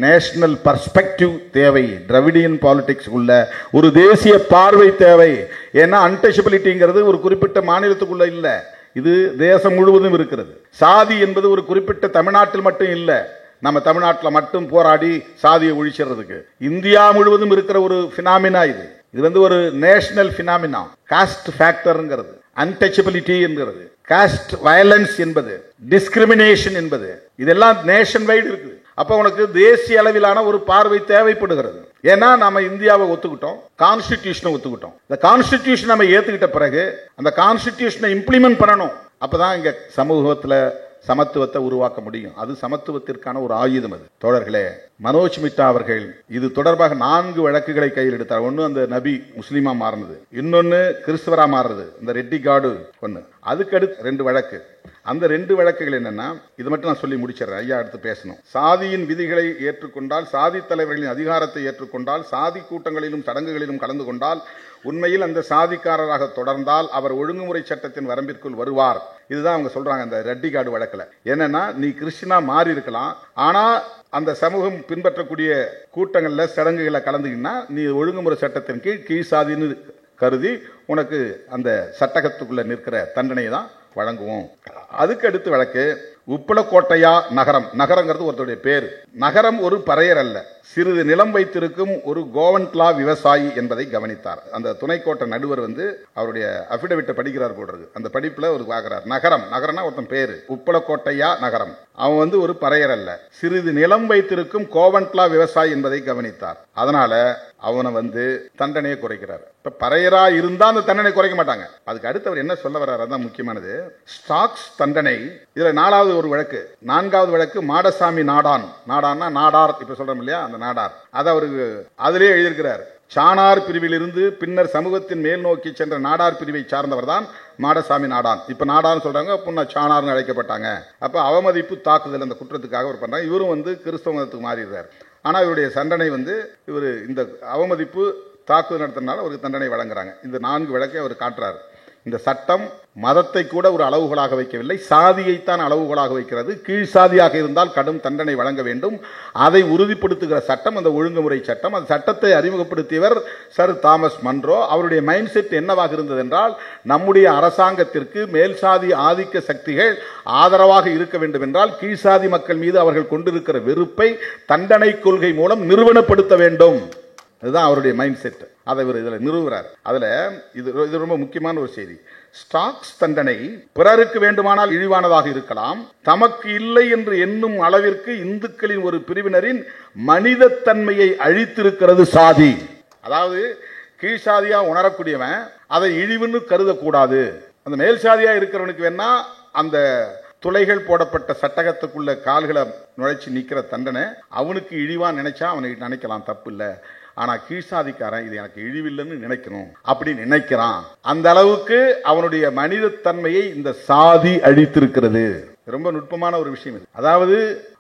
நேஷனல் பர்ஸ்பெக்டிவ் தேவை. டிராவிடியன் பாலிடிக்ஸ் உள்ள ஒரு தேசிய பார்வை தேவை. ஏன்னா அன்டச்சபிலிட்டிங்கிறது ஒரு குறிப்பிட்ட மாநிலத்துக்குள்ள இல்லை, இது தேசம் முழுவதும் இருக்கிறது. சாதி என்பது ஒரு குறிப்பிட்ட தமிழ்நாட்டில் மட்டும் இல்லை. நம்ம தமிழ்நாட்டில் மட்டும் போராடி சாதியை ஒழிச்சிடுறதுக்கு இந்தியா முழுவதும் இருக்கிற ஒரு பினாமினா இது. இது ஒரு நேஷனல் பினாமினா. காஸ்ட் ஃபேக்டர்ங்கிறது, அன்டச்சபிலிட்டி என்கிறது, காஸ்ட் வயலன்ஸ் என்பது, டிஸ்கிரிமினேஷன் என்பது, இதெல்லாம் நேஷன் வைடு இருக்குது. அப்ப உனக்கு தேசிய அளவிலான ஒரு பார்வை தேவைப்படுகிறது. ஏன்னா நம்ம இந்தியாவை ஒத்துக்கிட்டோம், கான்ஸ்டிடியூஷனை ஒத்துக்கிட்டோம். இந்த கான்ஸ்டிடியூஷன் நம்ம ஏத்துக்கிட்ட பிறகு அந்த கான்ஸ்டிடியூஷனை இம்ப்ளிமெண்ட் பண்ணணும். அப்பதான் இங்க சமூகத்துல சமத்துவத்தை உருவாக்க முடியும். அது சமத்துவத்திற்கான ஒரு ஆயுதம். அது தோழர்களே, மனோஜ் மிட்டா அவர்கள் இது தொடர்பாக 4 வழக்குகளை கையில் எடுத்தார். ஒன்னு அந்த நபி முஸ்லீமா மாறினது, இன்னொன்னு கிறிஸ்தவரா மாறுறது, இந்த ரெட்டி காடு ஒன்னு, அதுக்கடுத்து 2 வழக்கு. அந்த 2 வழக்குகள் என்னன்னா, இது மட்டும் நான் சொல்லி முடிச்சிடறேன், ஐயா அடுத்து பேசணும். சாதியின் விதிகளை ஏற்றுக்கொண்டால், சாதி தலைவர்களின் அதிகாரத்தை ஏற்றுக்கொண்டால், சாதி கூட்டங்களிலும் சடங்குகளிலும் கலந்து கொண்டால், உண்மையில் அந்த சாதிக்காரராக தொடர்ந்தால் அவர் ஒழுங்குமுறை சட்டத்தின் வரம்பிற்குள் வருவார். இதுதான் அவங்க சொல்றாங்க அந்த ரெட்டிகாடு வழக்குல. என்னன்னா, நீ கிறிஸ்டினா மாறி இருக்கலாம், ஆனா அந்த சமூகம் பின்பற்றக்கூடிய கூட்டங்கள்ல சடங்குகளை கலந்துக்கினா நீ ஒழுங்குமுறை சட்டத்தின் கீழ் சாதின்னு கருதி உனக்கு அந்த சட்டகத்துக்குள்ள நிற்கிற தண்டனை தான் வழங்குவோம். அதுக்கு அடுத்து வழக்கு உப்பளக்கோட்டையா நகரம். நகரங்கிறது ஒருத்தருடைய பேரு. நகரம் ஒரு பறையர் அல்ல, சிறிது நிலம் வைத்திருக்கும் ஒரு கோவன்ட்லா விவசாயி என்பதை கவனித்தார். அந்த துணைக்கோட்டை நடுவர் அவருடைய அபிடவிட்டை படிக்கிறார் போடுறது. அந்த படிப்புல ஒரு பார்க்கிறார், நகரம், நகரம்னா ஒருத்தன் பேரு, உப்பளக்கோட்டையா நகரம். அவன் ஒரு பறையர் அல்ல, சிறிது நிலம் வைத்திருக்கும் கோவன்ட்லா விவசாயி என்பதை கவனித்தார். அதனால அவனை தண்டனையை குறைக்கிறார். இப்ப பறையரா இருந்தா அந்த தண்டனை குறைக்க மாட்டாங்க. அதுக்கு அடுத்து அவர் என்ன சொல்ல வர்றாரு, அதான் முக்கியமானது. ஸ்டாக்ஸ் தண்டனை. இதுல 4வது ஒரு வழக்கு. 4வது வழக்கு மாடசாமி நாடான். நாடான்னா நாடார், இப்ப சொல்றோம் இல்லையா, அந்த நாடார். அதை அவருக்கு அதிலே எழுதியிருக்கிறார். சாணார் பிரிவில் இருந்து பின்னர் சமூகத்தின் மேல் நோக்கி சென்ற நாடார் பிரிவை சார்ந்தவர் தான் மாடசாமி நாடான். இப்ப நாடான்னு சொல்றாங்க, புன்ன சாணார்னு அழைக்கப்பட்டாங்க. அப்ப அவமதிப்பு தாக்குதல் அந்த குற்றத்துக்காக அவர் பண்றாங்க. இவரும் கிறிஸ்தவ மதத்துக்கு மாறிடுறார். ஆனா இவருடைய தண்டனை இவர் இந்த அவமதிப்பு தாக்குதல் நடத்தினால அவருக்கு தண்டனை வழங்குறாங்க. இந்த 4 வழக்கை அவர் காட்டுறாரு. இந்த சட்டம் மதத்தை கூட ஒரு அளவுகோலாக வைக்கவில்லை, சாதியைத்தான் அளவுகோலாக வைக்கிறது. கீழ் சாதியாக இருந்தால் கடும் தண்டனை வழங்க வேண்டும். அதை உறுதிப்படுத்துகிற சட்டம் அந்த ஒழுங்குமுறை சட்டம். அந்த சட்டத்தை அறிமுகப்படுத்தியவர் சர் தாமஸ் மன்றோ. அவருடைய மைண்ட் செட் என்னவாக இருந்தது என்றால், நம்முடைய அரசாங்கத்திற்கு மேல் சாதி ஆதிக்க சக்திகள் ஆதரவாக இருக்க வேண்டும் என்றால் கீழ்சாதி மக்கள் மீது அவர்கள் கொண்டிருக்கிற வெறுப்பை தண்டனை கொள்கை மூலம் நிறுவனப்படுத்த வேண்டும். அதுதான் அவருடைய மைண்ட் செட். அதை இவர் இதில் நிறுவுறார். அதுல இது ரொம்ப முக்கியமான ஒரு செய்தி. ஸ்டாக்ஸ் தண்டனை பிறருக்கு வேண்டுமானால் இழிவானதாக இருக்கலாம், தமக்கு இல்லை என்று எண்ணும் அளவிற்கு இந்துக்களின் ஒரு பிரிவினரின் மனித தன்மையை அழித்திருக்கிறது சாதி. அதாவது கீழ் சாதியா உணரக்கூடியவன் அதை இழிவுன்னு கருதக்கூடாது. அந்த மேல் சாதியா இருக்கிறவனுக்கு வேணா அந்த துளைகள் போடப்பட்ட சட்டகத்துக்குள்ள கால்களை நுழைச்சி நிற்கிற தண்டனை அவனுக்கு இழிவா நினைச்சா அவனை நினைக்கலாம், தப்பு இல்லை. ஆனா கீழ்சாதிக்காரன் இது எனக்கு இழிவில்லைன்னு நினைக்கணும், அப்படி நினைக்கிறான். அந்த அளவுக்கு அவனுடைய மனித தன்மையை இந்த சாதி அழித்திருக்கிறது. ரொம்ப நுட்பமான ஒரு விஷயம் இது. அதாவது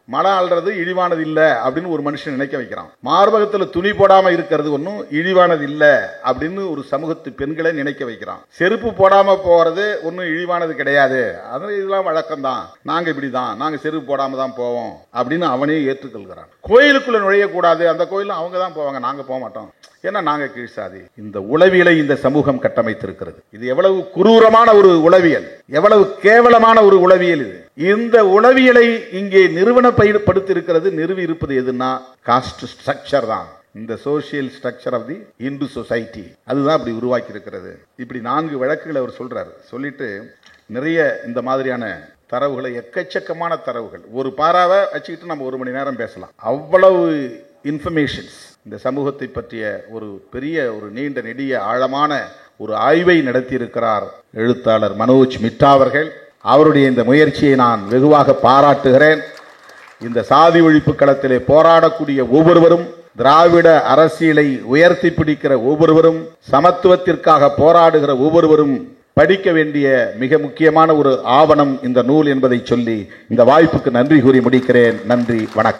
மலம் அல்றது இழிவானது இல்ல அப்படின்னு ஒரு மனுஷன் நினைக்க வைக்கிறான். மார்பகத்துல துணி போடாம இருக்கிறது ஒன்னும் இழிவானது இல்ல அப்படின்னு ஒரு சமூகத்து பெண்களை நினைக்க வைக்கிறான். செருப்பு போடாம போறது ஒன்னும் இழிவானது கிடையாது, அது இதெல்லாம் வழக்கம் தான், நாங்க இப்படிதான், நாங்க செருப்பு போடாம தான் போவோம் அப்படின்னு அவனே ஏற்றுக்கொள்கிறான். கோயிலுக்குள்ள நுழையக்கூடாது, அந்த கோயிலும் அவங்க தான் போவாங்க, நாங்க போக மாட்டோம், ஏன்னா நாங்க கீழ்சாதி. இந்த உளவியலை இந்த சமூகம் கட்டமைத்திருக்கிறது. இது எவ்வளவு குரூரமான ஒரு உளவியல், எவ்வளவு கேவலமான ஒரு உளவியல் இது. இந்த உளவியலை இங்கே நிறுவனப்படுத்தி இருக்கிறது, நிறுவி இருப்பது எதுன்னா காஸ்ட் ஸ்ட்ரக்சர் தான். இந்த social structure of the Hindu society அதுதான் அப்படி உருவாக்கி இருக்கிறது. இப்படி 4 வழக்குகளை அவர் சொல்றாரு. சொல்லிட்டு நிறைய இந்த மாதிரியான தரவுகளை, எக்கச்சக்கமான தரவுகள், ஒரு பாராவை வச்சுக்கிட்டு நம்ம 1 மணி நேரம் பேசலாம். அவ்வளவு இன்ஃபர்மேஷன்ஸ் இந்த சமூகத்தை பற்றிய ஒரு பெரிய, ஒரு நீண்ட நெடிய ஆழமான ஒரு ஆய்வை நடத்தி இருக்கிறார் எழுத்தாளர் மனோஜ் மிட்டா அவர்கள். அவருடைய இந்த முயற்சியை நான் வெகுவாக பாராட்டுகிறேன். இந்த சாதி ஒழிப்பு களத்திலே போராடக்கூடிய ஒவ்வொருவரும், திராவிட அரசியலை உயர்த்தி பிடிக்கிற ஒவ்வொருவரும், சமத்துவத்திற்காக போராடுகிற ஒவ்வொருவரும் படிக்க வேண்டிய மிக முக்கியமான ஒரு ஆவணம் இந்த நூல் என்பதை சொல்லி இந்த வாய்ப்புக்கு நன்றி கூறி முடிக்கிறேன். நன்றி, வணக்கம்.